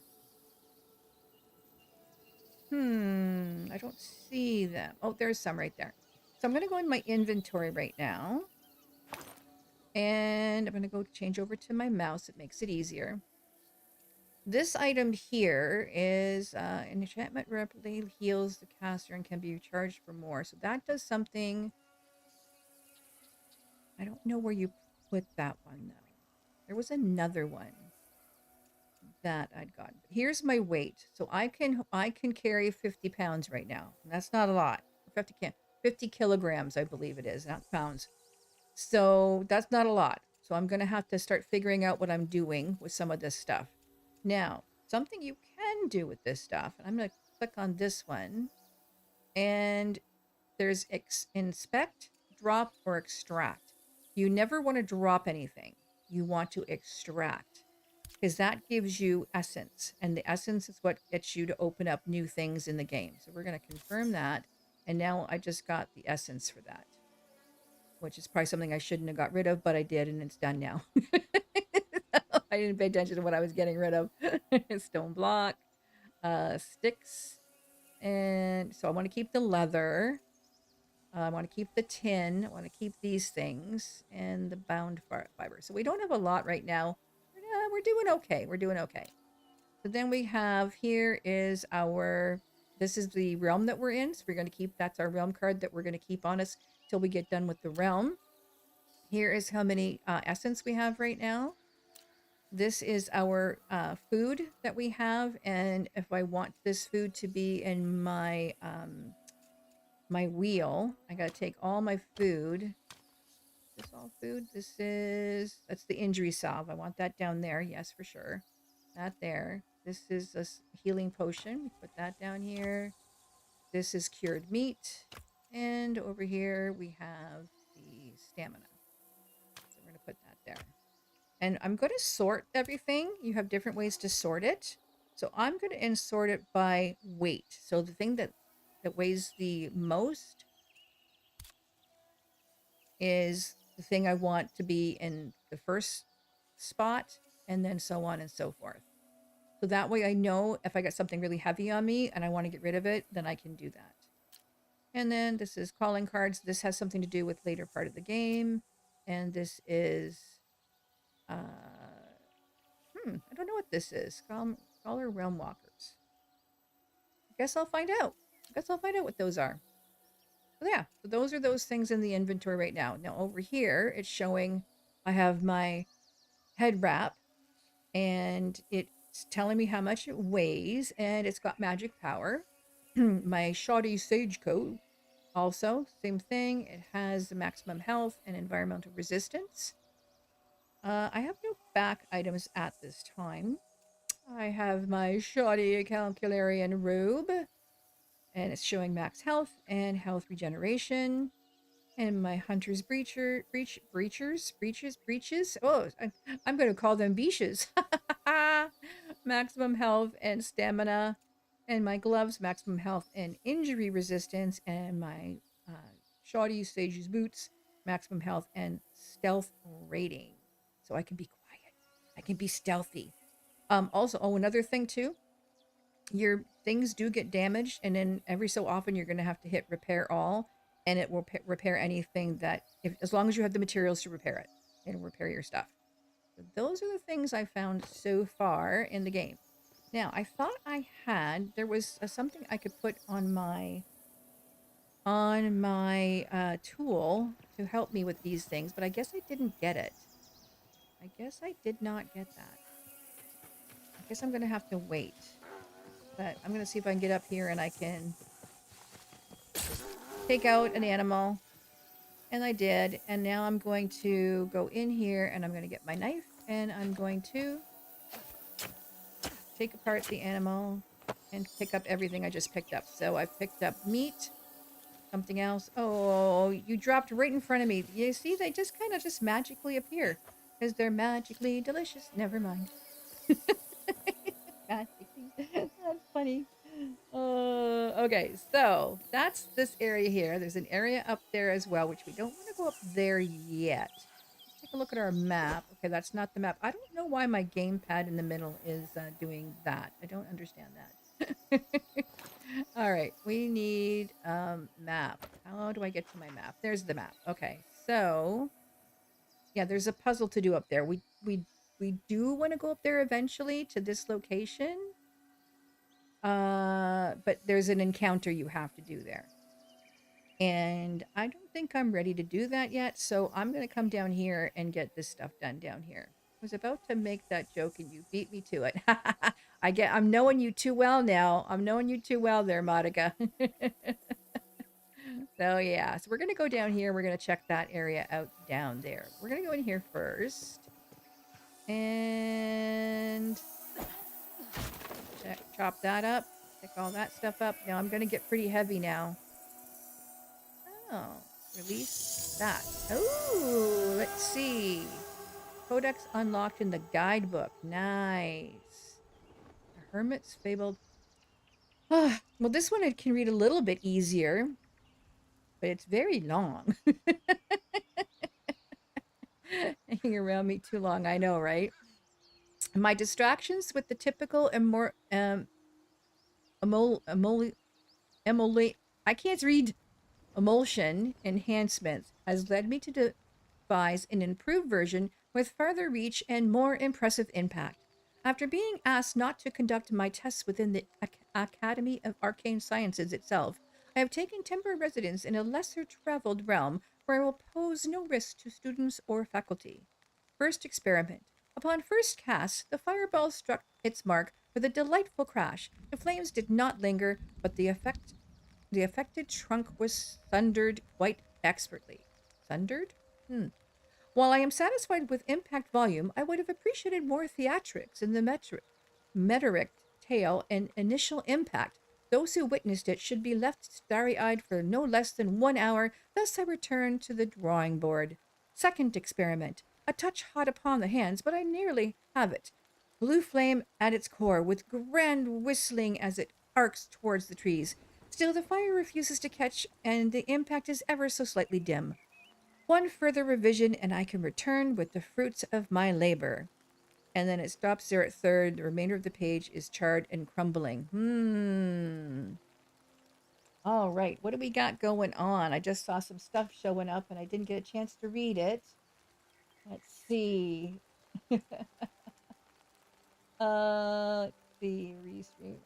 I don't see them. Oh, there's some right there. So I'm going to go in my inventory right now. And I'm going to go change over to my mouse. It makes it easier. This item here is an enchantment rapidly heals the caster and can be recharged for more. So that does something. I don't know where you put that one though. There was another one that I'd gotten. Here's my weight. So I can carry 50 pounds right now. And that's not a lot. 50 kilograms, I believe it is, not pounds. So that's not a lot. So I'm going to have to start figuring out what I'm doing with some of this stuff. Now, something you can do with this stuff, and I'm going to click on this one, and there's inspect, drop, or extract. You never want to drop anything. You want to extract because that gives you essence, and the essence is what gets you to open up new things in the game. So we're going to confirm that. And now I just got the essence for that, which is probably something I shouldn't have got rid of, but I did, and it's done now. I didn't pay attention to what I was getting rid of. Stone block, sticks, and so I want to keep the leather. I want to keep the tin. I want to keep these things and the bound fiber. So we don't have a lot right now. We're doing okay. We're doing okay. So then we have here is our, this is the realm that we're in. So we're going to keep, that's our realm card that we're going to keep on us till we get done with the realm. Here is how many essence we have right now. This is our food that we have. And if I want this food to be in my my wheel, I got to take all my food. Is this all food? That's the injury salve. I want that down there. Yes, for sure. That there. This is a healing potion. We put that down here. This is cured meat. And over here we have the stamina. So we're going to put that there. And I'm going to sort everything. You have different ways to sort it. So I'm going to sort it by weight. So the thing that weighs the most is the thing I want to be in the first spot, and then so on and so forth. So that way I know if I got something really heavy on me and I want to get rid of it, then I can do that. And then this is calling cards. This has something to do with later part of the game. And this is, I don't know what this is. Scholar Realmwalkers. I guess I'll find out. What those are. So yeah, so those are those things in the inventory right now. Now over here, it's showing I have my head wrap, and it's telling me how much it weighs, and it's got magic power. My shoddy sage coat, also same thing. It has the maximum health and environmental resistance. I have no back items at this time. I have my shoddy calcularian robe, and it's showing max health and health regeneration. And my hunter's breeches. Oh, I'm going to call them beaches. Maximum health and stamina. And my gloves, maximum health and injury resistance. And my shoddy sage's boots, maximum health and stealth rating. So I can be quiet. I can be stealthy. Also, another thing too, your things do get damaged, and then every so often you're going to have to hit repair all, and it will repair anything that, as long as you have the materials to repair it, it'll repair your stuff. So those are the things I found so far in the game. Now I thought there was something I could put on my tool to help me with these things, but I guess I didn't get it. I guess I did not get that. I guess I'm going to have to wait. But I'm going to see if I can get up here and I can take out an animal. And I did. And now I'm going to go in here and I'm going to get my knife. And I'm going to take apart the animal and pick up everything I just picked up. So I picked up meat, something else. Oh, you dropped right in front of me. You see, they just kind of just magically appear. Because they're magically delicious. Never mind. Magically. That's funny. Okay, so that's this area here. There's an area up there as well, which we don't want to go up there yet. Let's take a look at our map. Okay, that's not the map. I don't know why my gamepad in the middle is doing that. I don't understand that. All right, we need map. How do I get to my map? There's the map. Okay, so yeah, there's a puzzle to do up there. We we do want to go up there eventually to this location. But there's an encounter you have to do there. And I don't think I'm ready to do that yet, so I'm going to come down here and get this stuff done down here. I was about to make that joke and you beat me to it. I'm knowing you too well now. I'm knowing you too well there, Monica. So yeah, so we're going to go down here. We're going to check that area out down there. We're going to go in here first. And chop that up. Pick all that stuff up. Now I'm going to get pretty heavy now. Oh, release that. Oh, let's see. Codex unlocked in the guidebook. Nice. The Hermit's Fabled. Ah, well, this one I can read a little bit easier, but it's very long. Hanging around me too long, I know, right? My distractions with the typical I can't read emulsion enhancements has led me to devise an improved version with farther reach and more impressive impact. After being asked not to conduct my tests within the Academy of Arcane Sciences itself, I have taken temporary residence in a lesser traveled realm where I will pose no risk to students or faculty. First experiment. Upon first cast, the fireball struck its mark with a delightful crash. The flames did not linger, but the affected trunk was sundered quite expertly. Sundered? While I am satisfied with impact volume, I would have appreciated more theatrics in the meteoric tale and initial impact. Those who witnessed it should be left starry-eyed for no less than 1 hour, thus I return to the drawing board. Second experiment. A touch hot upon the hands, but I nearly have it. Blue flame at its core, with grand whistling as it arcs towards the trees. Still, the fire refuses to catch, and the impact is ever so slightly dim. One further revision, and I can return with the fruits of my labor. And then it stops there at third. The remainder of the page is charred and crumbling. All right, what do we got going on? I just saw some stuff showing up, and I didn't get a chance to read it. Let's see. Let's see. Restream.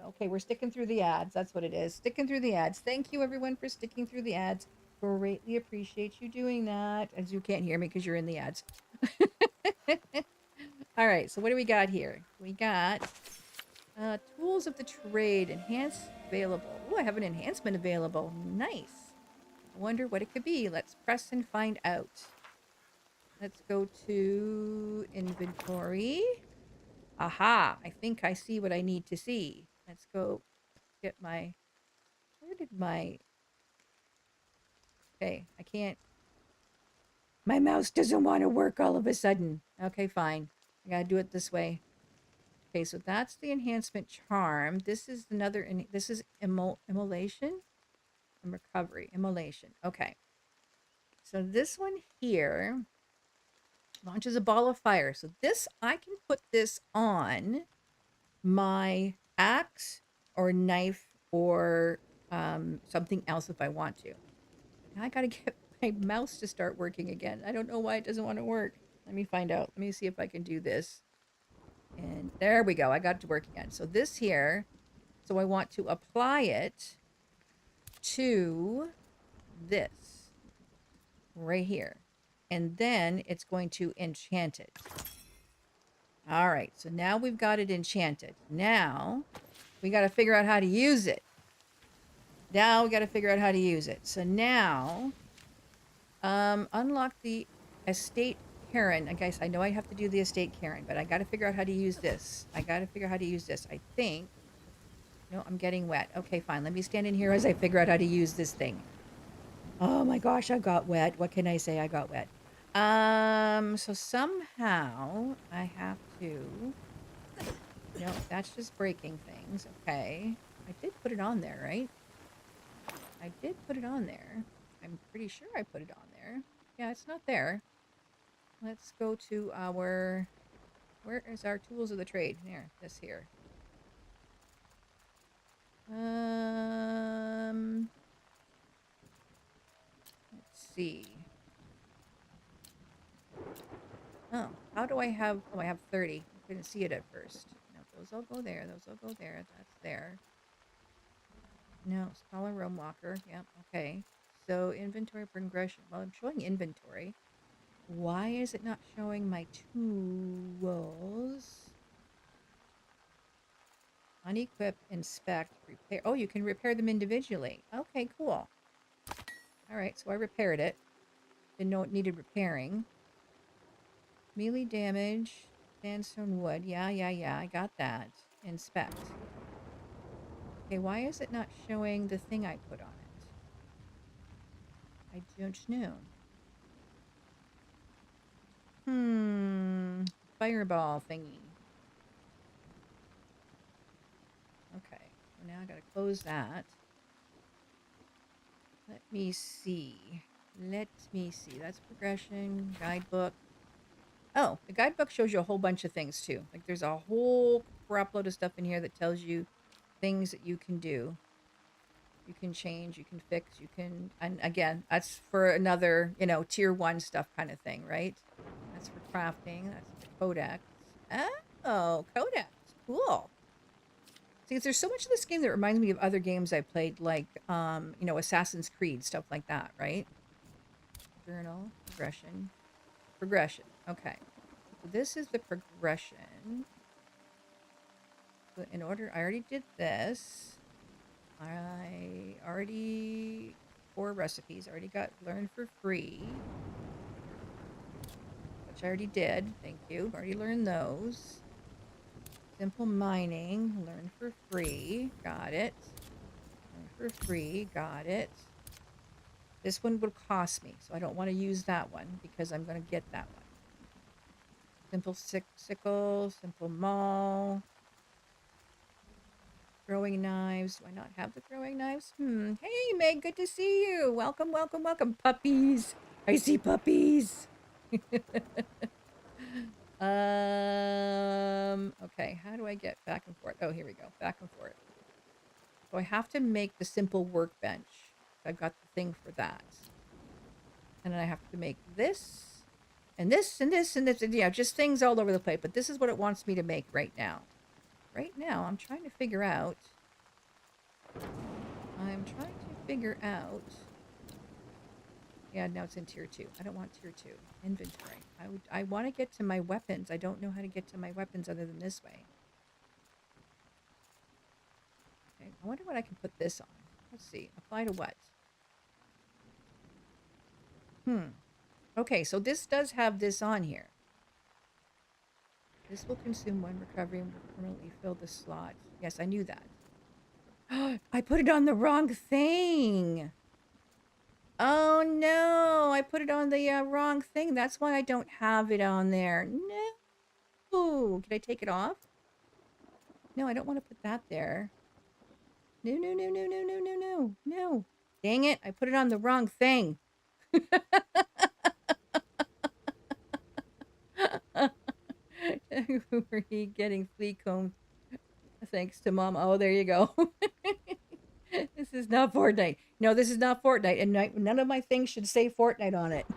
Okay, we're sticking through the ads. That's what it is. Sticking through the ads. Thank you, everyone, for sticking through the ads. Greatly appreciate you doing that. As you can't hear me because you're in the ads. All right, so what do we got here? We got tools of the trade. Enhance available. Oh, I have an enhancement available. Nice. I wonder what it could be. Let's press and find out. Let's go to inventory. Aha, I think I see what I need to see. Let's go get my, where did my, okay, I can't, my mouse doesn't want to work all of a sudden. Okay, fine. I gotta do it this way. Okay, so that's the enhancement charm. This is another, this is immolation and recovery. Immolation. Okay. So this one here launches a ball of fire. So this, I can put this on my axe or knife or something else if I want to. Now I gotta get my mouse to start working again. I don't know why it doesn't want to work. Let me find out. Let me see if I can do this. And there we go. I got it to work again. So this here, so I want to apply it to this right here. And then it's going to enchant it. All right, so now we've got it enchanted. Now we got to figure out how to use it. So now, unlock the estate Karen. I guess I know I have to do the estate Karen, but I got to figure out how to use this. I think. No, I'm getting wet. Okay, fine. Let me stand in here as I figure out how to use this thing. Oh my gosh, I got wet. What can I say? I got wet. So somehow I have to. No, that's just breaking things. Okay. I did put it on there, right? I did put it on there. I'm pretty sure I put it on there. Yeah, it's not there. Let's go to our... Where is our tools of the trade? Here, this here. Let's see. Oh, do I have? Oh, I have 30. I couldn't see it at first. No, those all go there. Those all go there. That's there. No, Scholar Realmwalker. Yep. Okay. So inventory progression. Well, I'm showing inventory. Why is it not showing my tools? Unequip, inspect, repair. Oh, you can repair them individually. Okay, cool. All right, so I repaired it. Didn't know it needed repairing. Melee damage, sandstone wood. Yeah, I got that. Inspect. Okay, why is it not showing the thing I put on it? I don't know. Fireball thingy. Okay, so now I gotta close that. Let me see. That's progression, guidebook. Oh, the guidebook shows you a whole bunch of things too. Like there's a whole crap load of stuff in here that tells you things that you can do. You can change, you can fix, you can, and again, that's for another, tier 1 stuff kind of thing, right? That's for crafting. That's the codex. Oh, codex. Cool. See, there's so much of this game that reminds me of other games I played, like, Assassin's Creed, stuff like that, right? Journal, progression. Okay. So this is the progression. So in order, I already did this. I already, 4 recipes. I already got learn for free, which I already did. Thank you. Already learned those. Simple mining, learn for free. Got it. Learn for free. Got it. This one would cost me, so I don't want to use that one because I'm going to get that one. Simple sickle, simple maul. Growing knives. Do I not have the growing knives? Hey, Meg, good to see you. Welcome, welcome, welcome. Puppies. I see puppies. Okay, how do I get back and forth? Oh, here we go. Back and forth. So I have to make the simple workbench. I've got the thing for that. And then I have to make this and this and this and this. And, just things all over the place. But this is what it wants me to make right now. Right now, I'm trying to figure out. Yeah, now it's in tier 2. I don't want tier 2. Inventory. I want to get to my weapons. I don't know how to get to my weapons other than this way. Okay, I wonder what I can put this on. Let's see. Apply to what? Okay, so this does have this on here. This will consume 1 recovery and will permanently fill the slot. Yes, I knew that. I put it on the wrong thing. Oh no, I put it on the wrong thing. That's why I don't have it on there. No. Can I take it off? No, I don't want to put that there. No, no, no, no, no, no, no, no, no. Dang it, I put it on the wrong thing. Were you getting flea comb? Thanks to Mom. Oh, there you go. This is not Fortnite. No, this is not Fortnite. And none of my things should say Fortnite on it.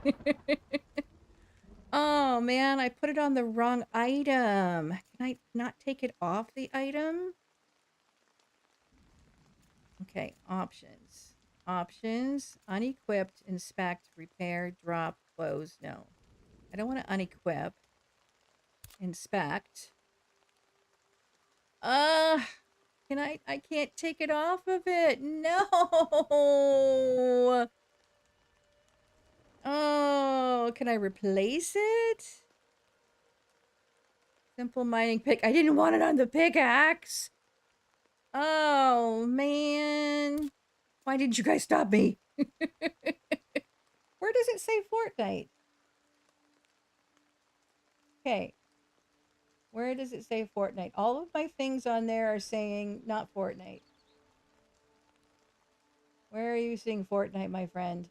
Oh, man. I put it on the wrong item. Can I not take it off the item? Okay. Options. Options. Unequipped. Inspect. Repair. Drop. Close. No. I don't want to unequip. Inspect. Can I can't take it off of it. No. Oh, can I replace it? Simple mining pick. I didn't want it on the pickaxe. Oh, man. Why didn't you guys stop me? Where does it say Fortnite? Okay. Where does it say Fortnite? All of my things on there are saying not Fortnite. Where are you seeing Fortnite, my friend?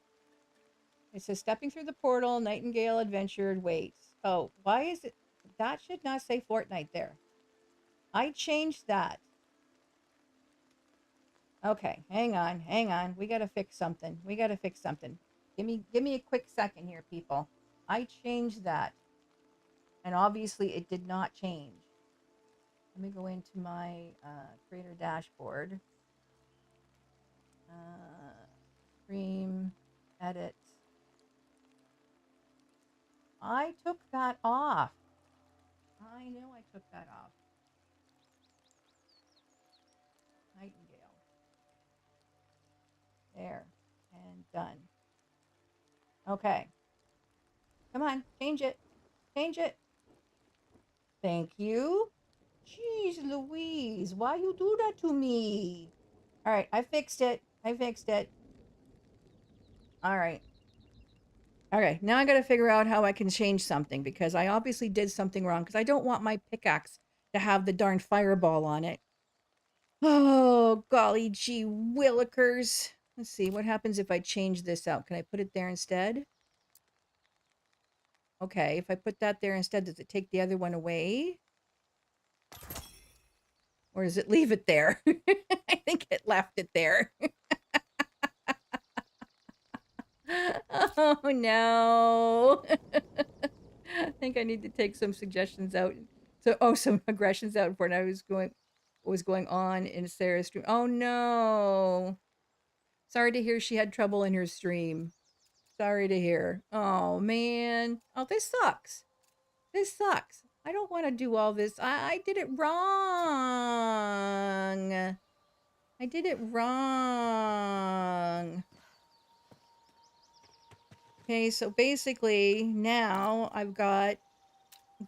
It says stepping through the portal, Nightingale adventure waits. Oh, why is it? That should not say Fortnite there. I changed that. Okay, hang on. We gotta fix something. Give me a quick second here, people. I changed that. And obviously it did not change. Let me go into my creator dashboard. Stream, edit. I took that off. I know I took that off. Nightingale. There. And done. Okay. Come on. Change it. Change it. Thank you. Jeez Louise. Why you do that to me? All right. I fixed it. I fixed it. All right. Okay. Now I got to figure out how I can change something because I obviously did something wrong because I don't want my pickaxe to have the darn fireball on it. Oh, golly gee willikers. Let's see, what happens if I change this out? Can I put it there instead? Okay, if I put that there instead, does it take the other one away? Or does it leave it there? I think it left it there. Oh, no. I think I need to take some suggestions out. Some aggressions out for what was going on in Sarah's stream. Oh, no. Sorry to hear she had trouble in her stream. Sorry to hear. Oh, man. Oh, this sucks. This sucks. I don't want to do all this. I did it wrong. I did it wrong. Okay, so basically now I've got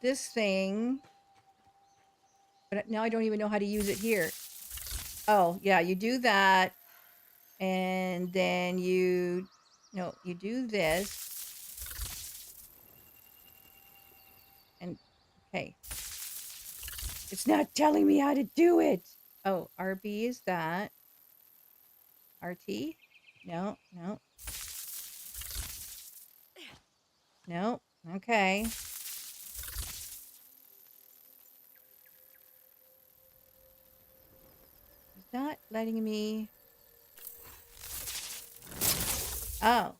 this thing, but now I don't even know how to use it here. Oh, yeah, you do that. And then you do this. And okay. It's not telling me how to do it. Oh, RB is that. RT? No, no. No. Okay. It's not letting me. Oh.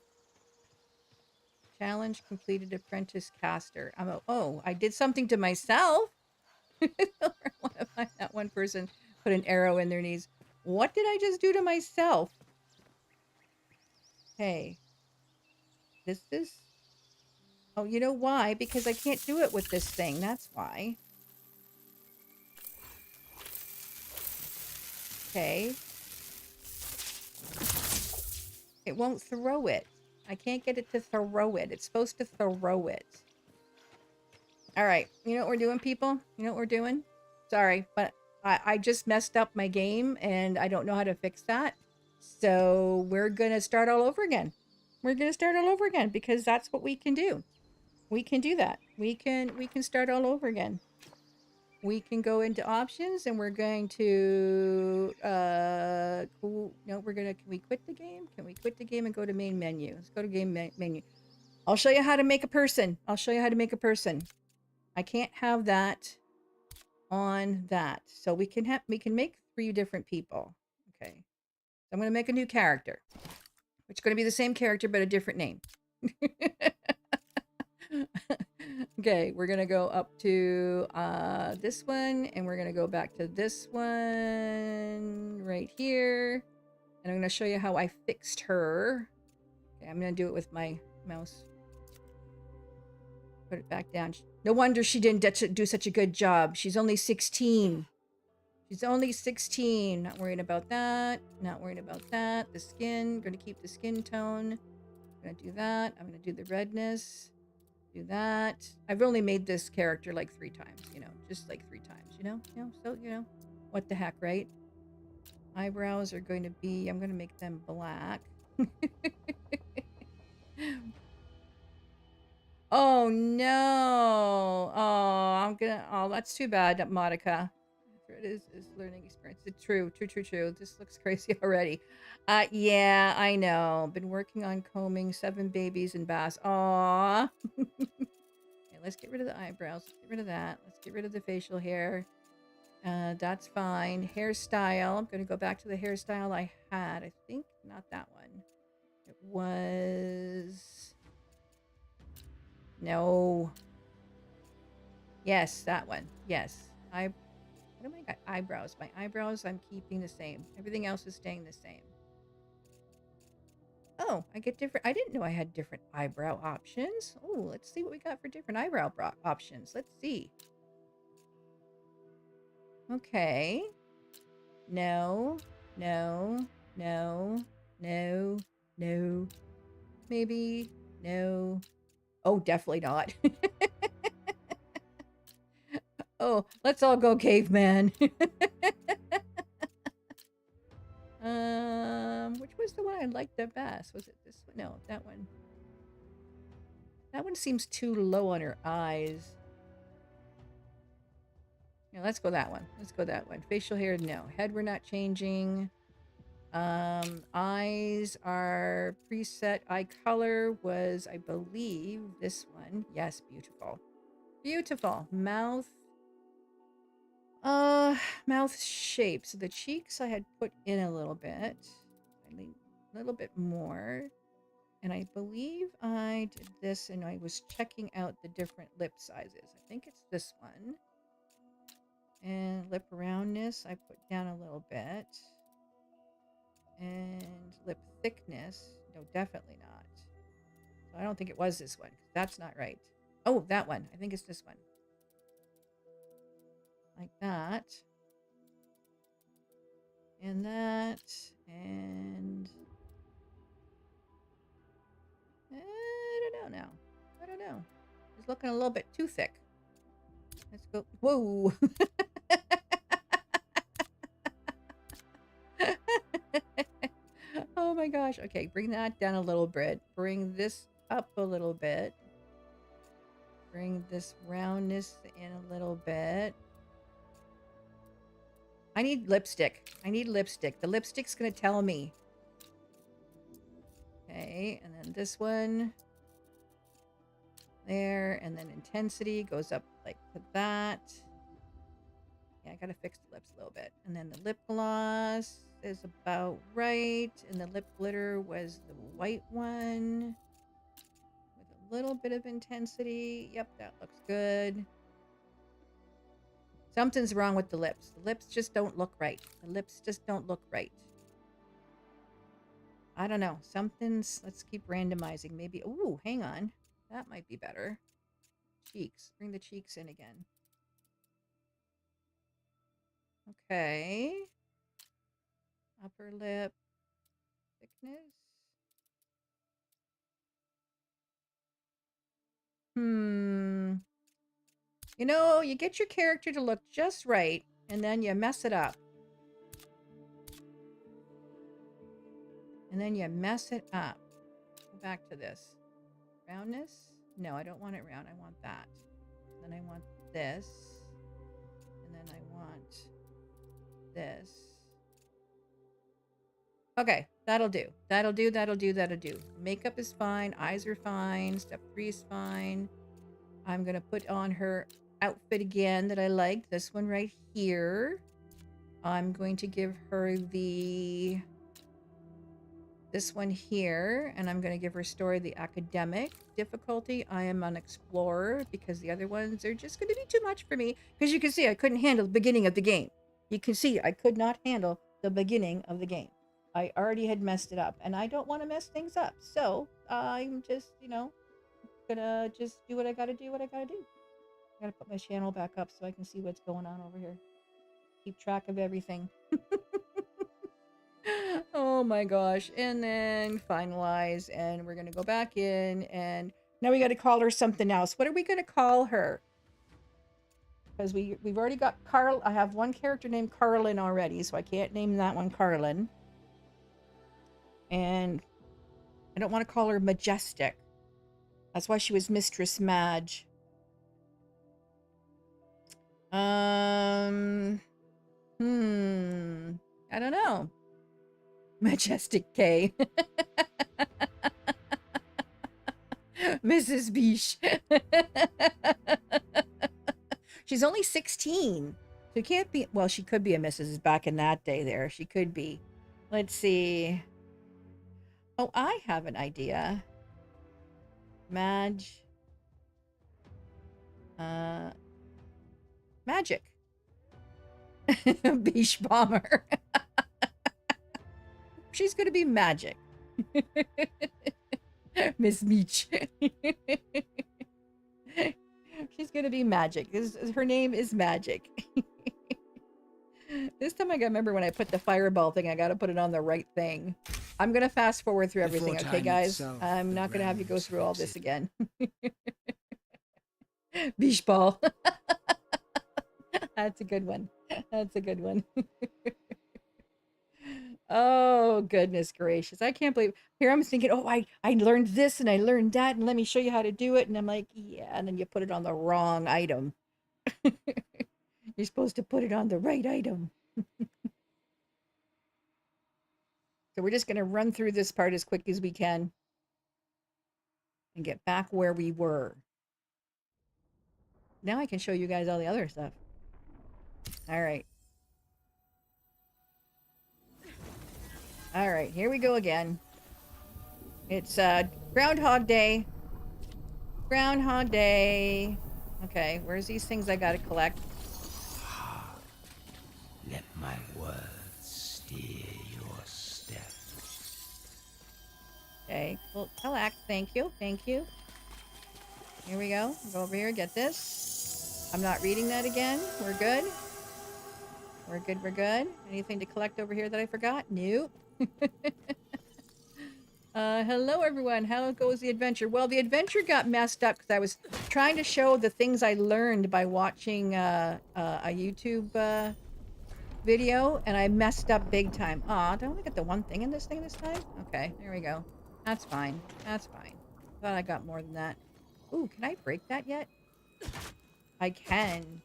Challenge completed apprentice caster. I did something to myself. That one person put an arrow in their knees. What did I just do to myself? Hey. This is. Oh, you know why? Because I can't do it with this thing. That's why. Okay. It won't throw it. I can't get it to throw it. It's supposed to throw it. All right. You know what we're doing, people? You know what we're doing? Sorry, but I just messed up my game and I don't know how to fix that. So we're going to start all over again. We're going to start all over again because that's what we can do. We can do that. We can start all over again. We can go into options and we're going to can we quit the game? Can we quit the game and go to main menu? Let's go to game menu. I'll show you how to make a person. I'll show you how to make a person. I can't have that on that. So we can make 3 different people. Okay. So I'm going to make a new character. Which is going to be the same character but a different name. Okay, we're gonna go up to this one and we're gonna go back to this one right here, and I'm gonna show you how I fixed her. Okay, I'm gonna do it with my mouse. Put it back down. No wonder she didn't do such a good job. She's only 16. She's only 16. Not worrying about that. Not worrying about that. The skin, gonna keep the skin tone. Gonna do that. I'm gonna do the redness. Do that. I've only made this character like 3 times, just like 3 times, so, what the heck, right? Eyebrows are going to be, I'm going to make them black. Oh, no. Oh, that's too bad, Monica. It is learning experience. It's true. This looks crazy already. Yeah, I know. Been working on combing 7 babies and baths. Aww. Okay, let's get rid of the eyebrows. Let's get rid of that. Let's get rid of the facial hair. That's fine. Hairstyle. I'm going to go back to the hairstyle I had. I think not that one. It was... No. Yes, that one. Yes. What am I got? Eyebrows. My eyebrows I'm keeping the same. Everything else is staying the same. Oh, I get different. I didn't know I had different eyebrow options. Oh, let's see what we got for different eyebrow options. Let's see. Okay. No, no, no, no, no. Maybe. No. Oh, definitely not. Oh, let's all go caveman. Which was the one I liked the best? Was it this one? No, that one. That one seems too low on her eyes. Yeah, let's go that one. Let's go that one. Facial hair, no. Head, we're not changing. Eyes are preset. Eye color was, I believe, this one. Yes, beautiful. Beautiful. Mouth. Mouth shape. So the cheeks I had put in a little bit. A little bit more. And I believe I did this and I was checking out the different lip sizes. I think it's this one. And lip roundness, I put down a little bit. And lip thickness, no, definitely not. So I don't think it was this one. That's not right. Oh, that one. I think it's this one. Like that. And that. And I don't know now. I don't know. It's looking a little bit too thick. Let's go. Whoa. Oh my gosh. Okay, bring that down a little bit. Bring this up a little bit. Bring this roundness in a little bit. I need lipstick. I need lipstick. The lipstick's going to tell me. Okay, and then this one. There, and then intensity goes up like to that. Yeah, I got to fix the lips a little bit. And then the lip gloss is about right. And the lip glitter was the white one. With a little bit of intensity. Yep, that looks good. Something's wrong with the lips. The lips just don't look right. The lips just don't look right. I don't know. Something's... Let's keep randomizing. Maybe... Ooh, hang on. That might be better. Cheeks. Bring the cheeks in again. Okay. Upper lip. Thickness. You know, you get your character to look just right, and then you mess it up. And then you mess it up. Go back to this. Roundness? No, I don't want it round. I want that. Then I want this. And then I want this. Okay, that'll do. That'll do, that'll do, that'll do. Makeup is fine. Eyes are fine. Step 3 is fine. I'm going to put on her outfit again that I liked. This one right here. I'm going to give her this one here, and I'm going to give her story the academic difficulty. I am an explorer because the other ones are just going to be too much for me. Because you can see I couldn't handle the beginning of the game. You can see I could not handle the beginning of the game. I already had messed it up, and I don't want to mess things up. So I'm just, you know, gonna just do what I gotta do, I gotta put my channel back up so I can see what's going on over here. Keep track of everything. Oh my gosh. And then finalize, and we're gonna go back in, and now we gotta call her something else. What are we gonna call her? Because we've already got Carl. I have one character named Carlyn already, so I can't name that one Carlyn. And I don't want to call her Majestic. That's why she was Mistress Madge. I don't know. Majestic K. Mrs. Beesh. She's only 16. So it can't be... Well, she could be a Mrs. back in that day there. She could be. Let's see. Oh, I have an idea. Madge. Magic. Beach bomber. She's gonna be magic. Miss Meech. She's gonna be magic. Her name is Magic. This time I gotta remember when I put the fireball thing, I gotta put it on the right thing. I'm gonna fast forward through everything, okay, guys? I'm not gonna have you go through all this again. Beach ball. That's a good one. That's a good one. Oh, goodness gracious. I can't believe. Here I'm thinking, oh, I learned this and I learned that, and let me show you how to do it. And I'm like, yeah, and then you put it on the wrong item. You're supposed to put it on the right item. So we're just going to run through this part as quick as we can and get back where we were. Now I can show you guys all the other stuff. All right. All right, here we go again. It's Groundhog Day. Groundhog Day. Okay, where's these things I gotta collect?
Let my words steer your steps.
Okay, well, collect. Thank you, thank you. Here we go. Go over here, get this. I'm not reading that again. We're good. We're good, we're good. Anything to collect over here that I forgot? Nope. Hello everyone. How goes the adventure? Well, the adventure got messed up because I was trying to show the things I learned by watching a YouTube video, and I messed up big time. Aw, did I only get the one thing in this thing this time? Okay, there we go. That's fine. That's fine. Thought I got more than that. Ooh, can I break that yet? I can.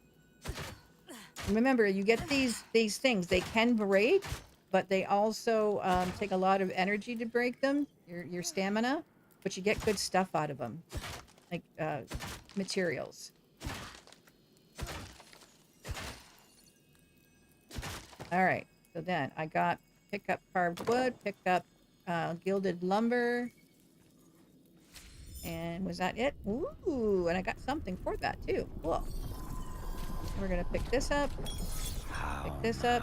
Remember, you get these things. They can break, but they also take a lot of energy to break them, your stamina, but you get good stuff out of them, like materials. All right, so then I got pick up carved wood, picked up gilded lumber, and was that it? Ooh, and I got something for that too. Cool. We're gonna pick this up, pick this up,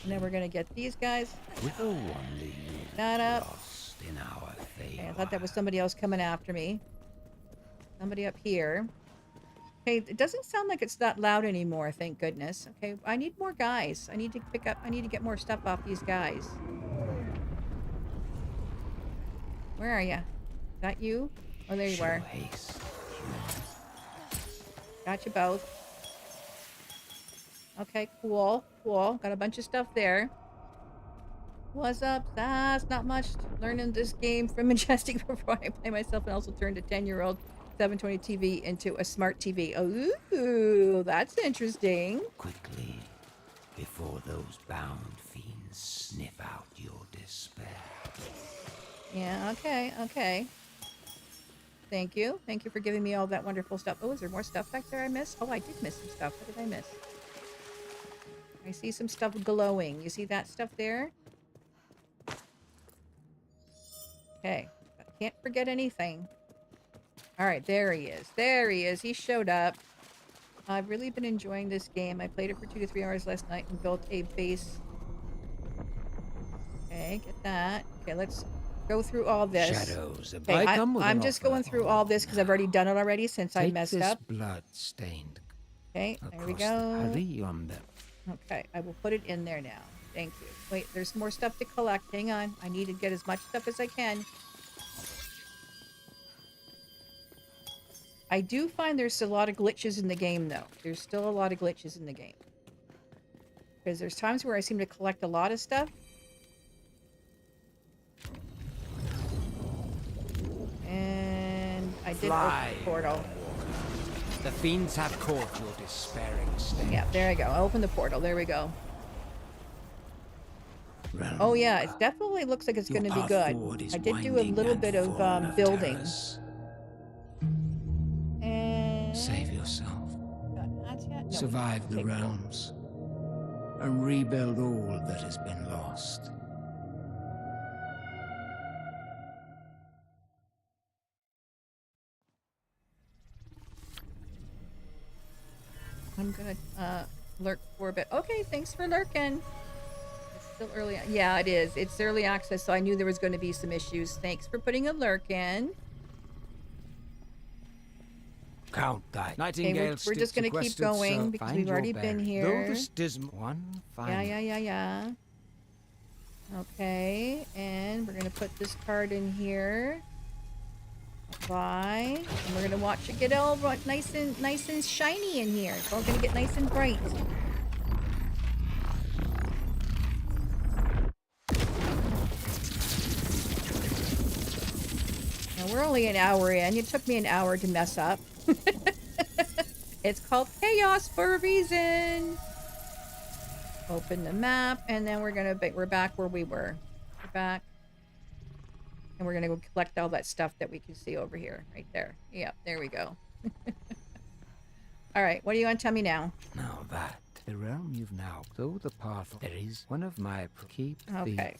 and then we're gonna get these guys. That up. Okay, I thought that was somebody else coming after me. Somebody up here. Okay, it doesn't sound like it's that loud anymore, thank goodness. Okay, I need more guys. I need to get more stuff off these guys. Where are you? Is that you? Oh, there you are. Got you both. Okay, cool. Cool. Got a bunch of stuff there. What's up, Sass? Not much. Learning this game from Majestic before I play myself, and also turned a 10-year-old 720 TV into a smart TV. Ooh, that's interesting.
Quickly, before those bound fiends sniff out your despair.
Yeah, okay, okay. Thank you. Thank you for giving me all that wonderful stuff. Oh, is there more stuff back there I missed? Oh, I did miss some stuff. What did I miss? I see some stuff glowing. You see that stuff there? Okay. Can't forget anything. All right, there he is. There he is. He showed up. I've really been enjoying this game. I played it for 2 to 3 hours last night and built a base. Okay, get that. Okay, let's go through all this.
Shadows.
Okay, I'm just going through all this because I've already done it already since I messed up.
Blood-stained.
Okay, there we go.
Yonder.
Okay, I will put it in there now. Thank you. Wait, there's more stuff to collect. Hang on. I need to get as much stuff as I can. I do find there's a lot of glitches in the game, though. There's still a lot of glitches in the game. Because there's times where I seem to collect a lot of stuff. And I did open the portal.
The fiends have caught your despairing state.
Yeah, there I go. I opened the portal. There we go. Oh yeah, it definitely looks like it's going to be good. I did do a little bit of building. And
save yourself.
No,
survive the realms. And rebuild all that has been lost.
I'm gonna lurk for a bit. Okay, thanks for lurking. It's still early. Yeah, it is. It's early access, so I knew there was going to be some issues. Thanks for putting a lurk in.
Count thy
Okay,
Nightingale
we're just gonna keep going because we've already been here.
Though this dismal one
Yeah. Okay, and we're gonna put this card in here. Bye. And we're gonna watch it get all nice and shiny in here. It's all gonna get nice and bright. Now we're only an hour in. It took me an hour to mess up. It's called chaos for a reason. Open the map, and then we're back where we were. We're back. And we're gonna go collect all that stuff that we can see over here. Right there. Yep, there we go. Alright, what do you want to tell me now?
Now that the realm you've now, though the path there is one of my keep
Okay.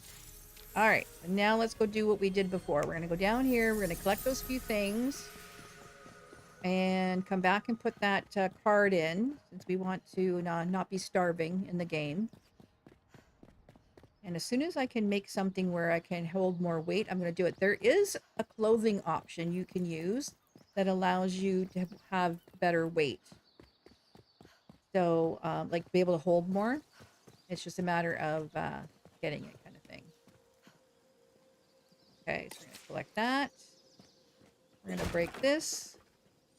Alright, now let's go do what we did before. We're gonna go down here, we're gonna collect those few things. And come back and put that card in, since we want to not be starving in the game. And as soon as I can make something where I can hold more weight, I'm going to do it. There is a clothing option you can use that allows you to have better weight. So, like, be able to hold more. It's just a matter of getting it, kind of thing. Okay, so we're going to collect that. We're going to break this.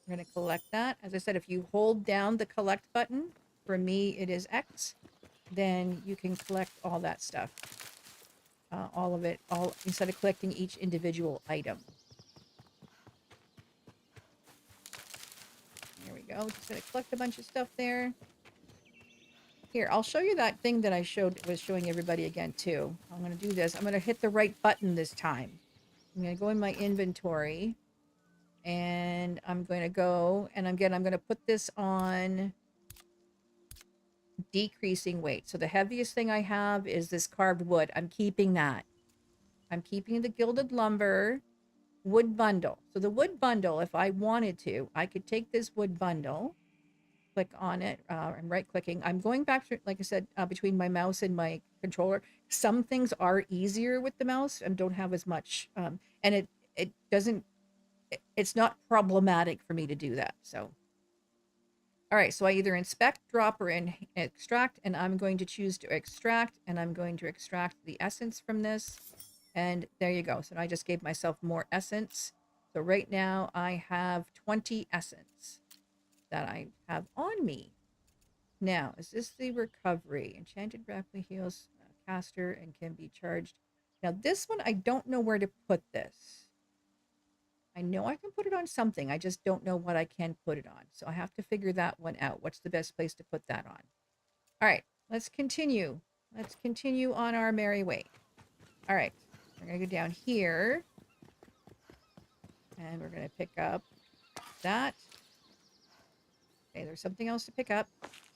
We're going to collect that. As I said, if you hold down the collect button, for me it is X, then you can collect all that stuff. All of it, instead of collecting each individual item. There we go. Just gonna collect a bunch of stuff there. Here, I'll show you that thing that I was showing everybody again too. I'm gonna do this. I'm gonna hit the right button this time. I'm gonna go in my inventory, and I'm going to go, and again, I'm gonna put this on decreasing weight. So the heaviest thing I have is this carved wood. I'm keeping that. I'm keeping the gilded lumber wood bundle. So the wood bundle, if I wanted to, I could take this wood bundle, click on it, and right clicking. I'm going back to, like I said, between my mouse and my controller. Some things are easier with the mouse and don't have as much, and it doesn't, it's not problematic for me to do that. So, all right, so I either inspect, drop, or extract, and I'm going to choose to extract, and I'm going to extract the essence from this. And there you go. So I just gave myself more essence. So right now I have 20 essence that I have on me. Now, is this the recovery? Enchanted rapidly heals caster and can be charged. Now this one, I don't know where to put this. I know I can put it on something. I just don't know what I can put it on. So I have to figure that one out. What's the best place to put that on? All right, let's continue. Let's continue on our merry way. All right. We're going to go down here. And we're going to pick up that. Okay, there's something else to pick up.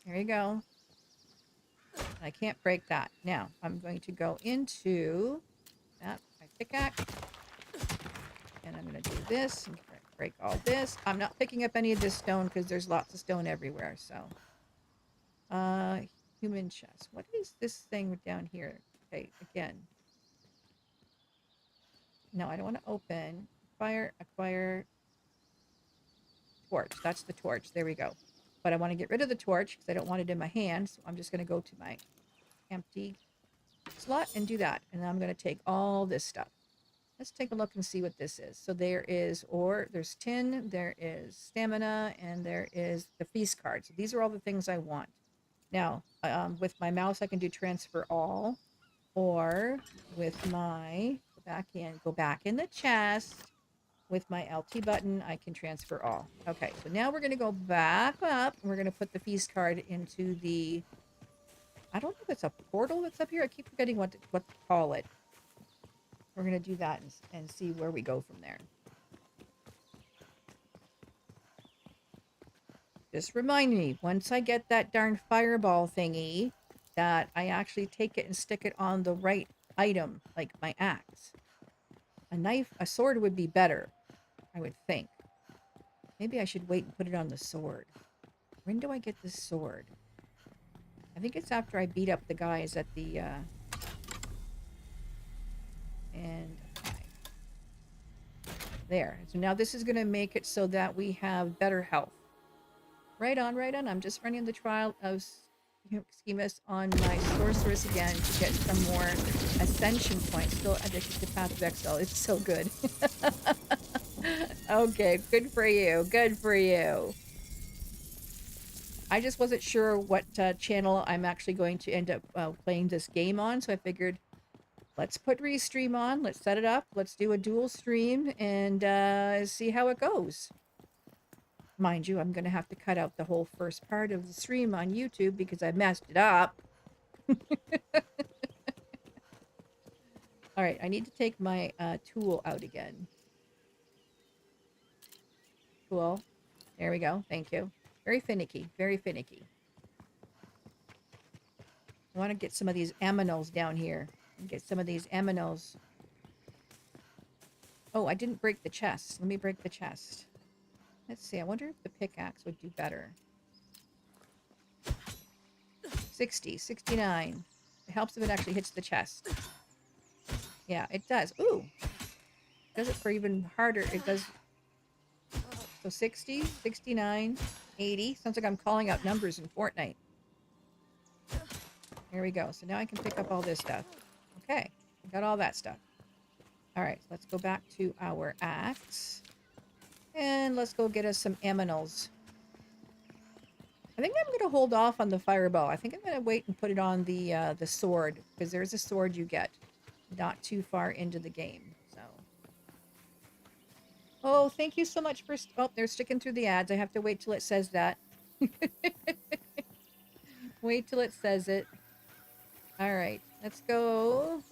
There you go. I can't break that. Now, I'm going to go into that, my pickaxe. And I'm going to do this and break all this. I'm not picking up any of this stone because there's lots of stone everywhere. So, human chest. What is this thing down here? Okay, again. No, I don't want to open. Acquire torch. That's the torch. There we go. But I want to get rid of the torch because I don't want it in my hand. So I'm just going to go to my empty slot and do that. And I'm going to take all this stuff. Let's take a look and see what this is. So there is ore, there's tin, there is stamina, and there is the feast card. So these are all the things I want. Now, with my mouse, I can do transfer all, or with my, go back in the chest. With my LT button, I can transfer all. Okay, so now we're going to go back up, and we're going to put the feast card into the, I don't know if it's a portal that's up here. I keep forgetting what to call it. We're going to do that and see where we go from there. Just remind me, once I get that darn fireball thingy, that I actually take it and stick it on the right item, like my axe. A sword would be better, I would think. Maybe I should wait and put it on the sword. When do I get this sword? I think it's after I beat up the guys at the, and there. So now this is going to make it so that we have better health. Right on, right on. I'm just running the trial of schemas on my sorceress again to get some more ascension points. Still addicted to Path of Exile. It's so good. Okay, good for you. Good for you. I just wasn't sure what channel I'm actually going to end up playing this game on, so I figured let's put Restream on, let's set it up, let's do a dual stream, and see how it goes. Mind you, I'm going to have to cut out the whole first part of the stream on YouTube because I messed it up. All right, I need to take my tool out again. Cool. There we go. Thank you. Very finicky. Very finicky. I want to get some of these aminos down here. Get some of these aminos. Oh, I didn't break the chest. Let me break the chest. Let's see. I wonder if the pickaxe would do better. 60, 69. It helps if it actually hits the chest. Yeah, it does. Ooh. Does it for even harder. It does. So 60, 69, 80. Sounds like I'm calling out numbers in Fortnite. Here we go. So now I can pick up all this stuff. Okay. I got all that stuff. All right. Let's go back to our axe. And let's go get us some aminals. I think I'm going to hold off on the fireball. I think I'm going to wait and put it on the sword. Because there's a sword you get not too far into the game. So. Oh, thank you so much for... Oh, they're sticking through the ads. I have to wait till it says that. Wait till it says it. All right. Let's go.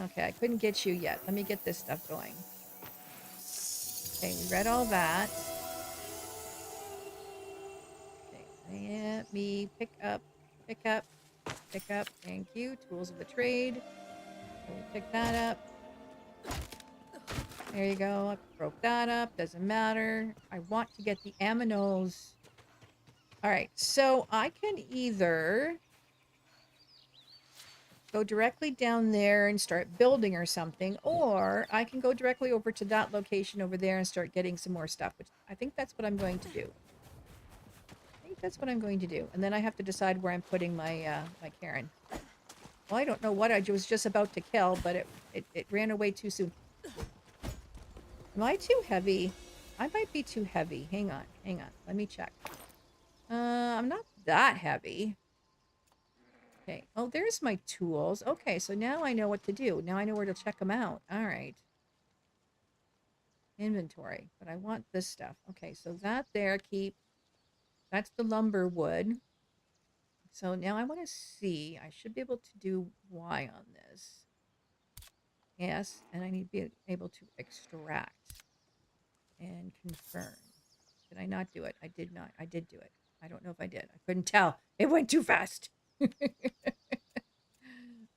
Okay, I couldn't get you yet. Let me get this stuff going. Okay, we read all that. Okay, let me pick up. Thank you. Tools of the trade. Let me pick that up. There you go. I broke that up. Doesn't matter. I want to get the aminos. All right, so I can either go directly down there and start building or something, or I can go directly over to that location over there and start getting some more stuff, which I think that's what I'm going to do. And then I have to decide where I'm putting my my Karen. Well, I don't know what I was just about to kill, but it ran away too soon. Am I too heavy? I might be too heavy. Hang on. Let me check. I'm not that heavy. Okay. Oh, there's my tools. Okay, so now I know what to do. Now I know where to check them out. All right. Inventory. But I want this stuff. Okay, so that there, keep. That's the lumber wood. So now I want to see. I should be able to do Y on this. Yes, and I need to be able to extract and confirm. Did I not do it? I did not. I did do it. I don't know if I did. I couldn't tell. It went too fast.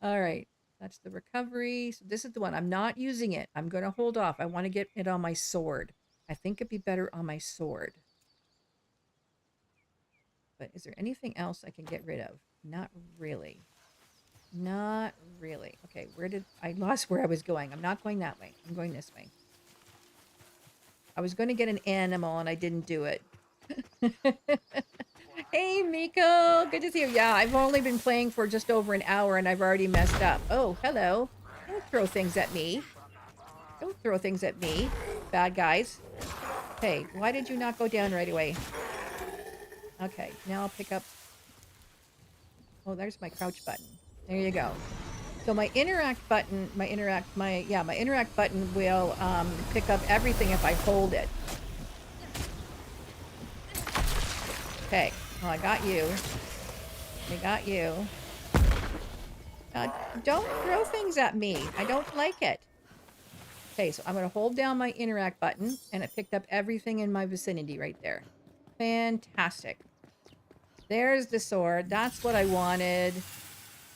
All right. That's the recovery. So this is the one. I'm not using it. I'm going to hold off. I want to get it on my sword. I think it'd be better on my sword. But is there anything else I can get rid of? Not really. Not really. Okay, I lost where I was going. I'm not going that way. I'm going this way. I was going to get an animal and I didn't do it. Hey, Miko. Good to see you. Yeah, I've only been playing for just over an hour and I've already messed up. Oh, hello. Don't throw things at me. Don't throw things at me. Bad guys. Hey, why did you not go down right away? Okay, now I'll pick up... Oh, there's my crouch button. There you go. So my interact button, my interact button will pick up everything if I hold it. Okay. Oh, I got you. I got you. Don't throw things at me. I don't like it. Okay, so I'm going to hold down my interact button, and it picked up everything in my vicinity right there. Fantastic. There's the sword. That's what I wanted.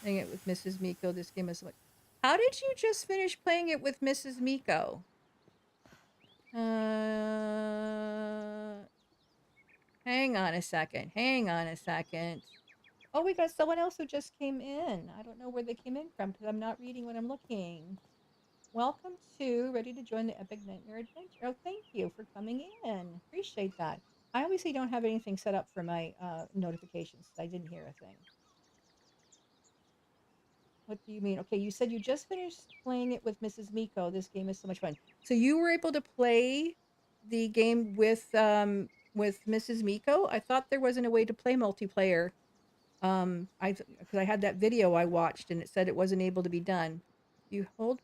Playing it with Mrs. Miko. This game is so much. How did you just finish playing it with Mrs. Miko? Hang on a second. Hang on a second. Oh, we got someone else who just came in. I don't know where they came in from because I'm not reading what I'm looking. Welcome to Ready to Join the Epic Nightmare Adventure. Oh, thank you for coming in. Appreciate that. I obviously don't have anything set up for my notifications. I didn't hear a thing. What do you mean? Okay, you said you just finished playing it with Mrs. Miko. This game is so much fun. So you were able to play the game with Mrs. Miko? I thought there wasn't a way to play multiplayer. I because I had that video I watched and it said it wasn't able to be done. You hold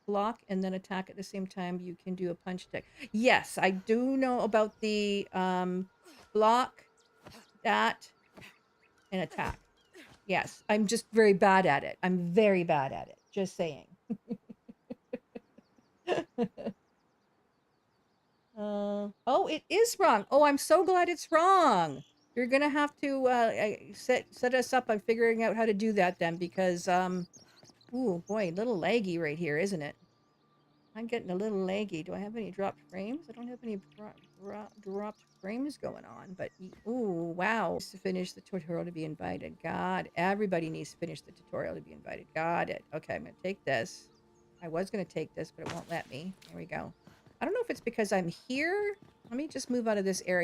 block and then attack at the same time. You can do a punch attack. Yes, I do know about the block, that, and attack. Yes, I'm just very bad at it. I'm very bad at it. Just saying. Oh, it is wrong. Oh, I'm so glad it's wrong. You're gonna have to set us up on figuring out how to do that then, because ooh boy, a little laggy right here, isn't it? I'm getting a little laggy. Do I have any dropped frames? I don't have any dropped frames going on, but ooh, wow. To finish the tutorial to be invited. God, everybody needs to finish the tutorial to be invited. Got it. Okay, I'm going to take this. I was going to take this, but it won't let me. There we go. I don't know if it's because I'm here. Let me just move out of this area.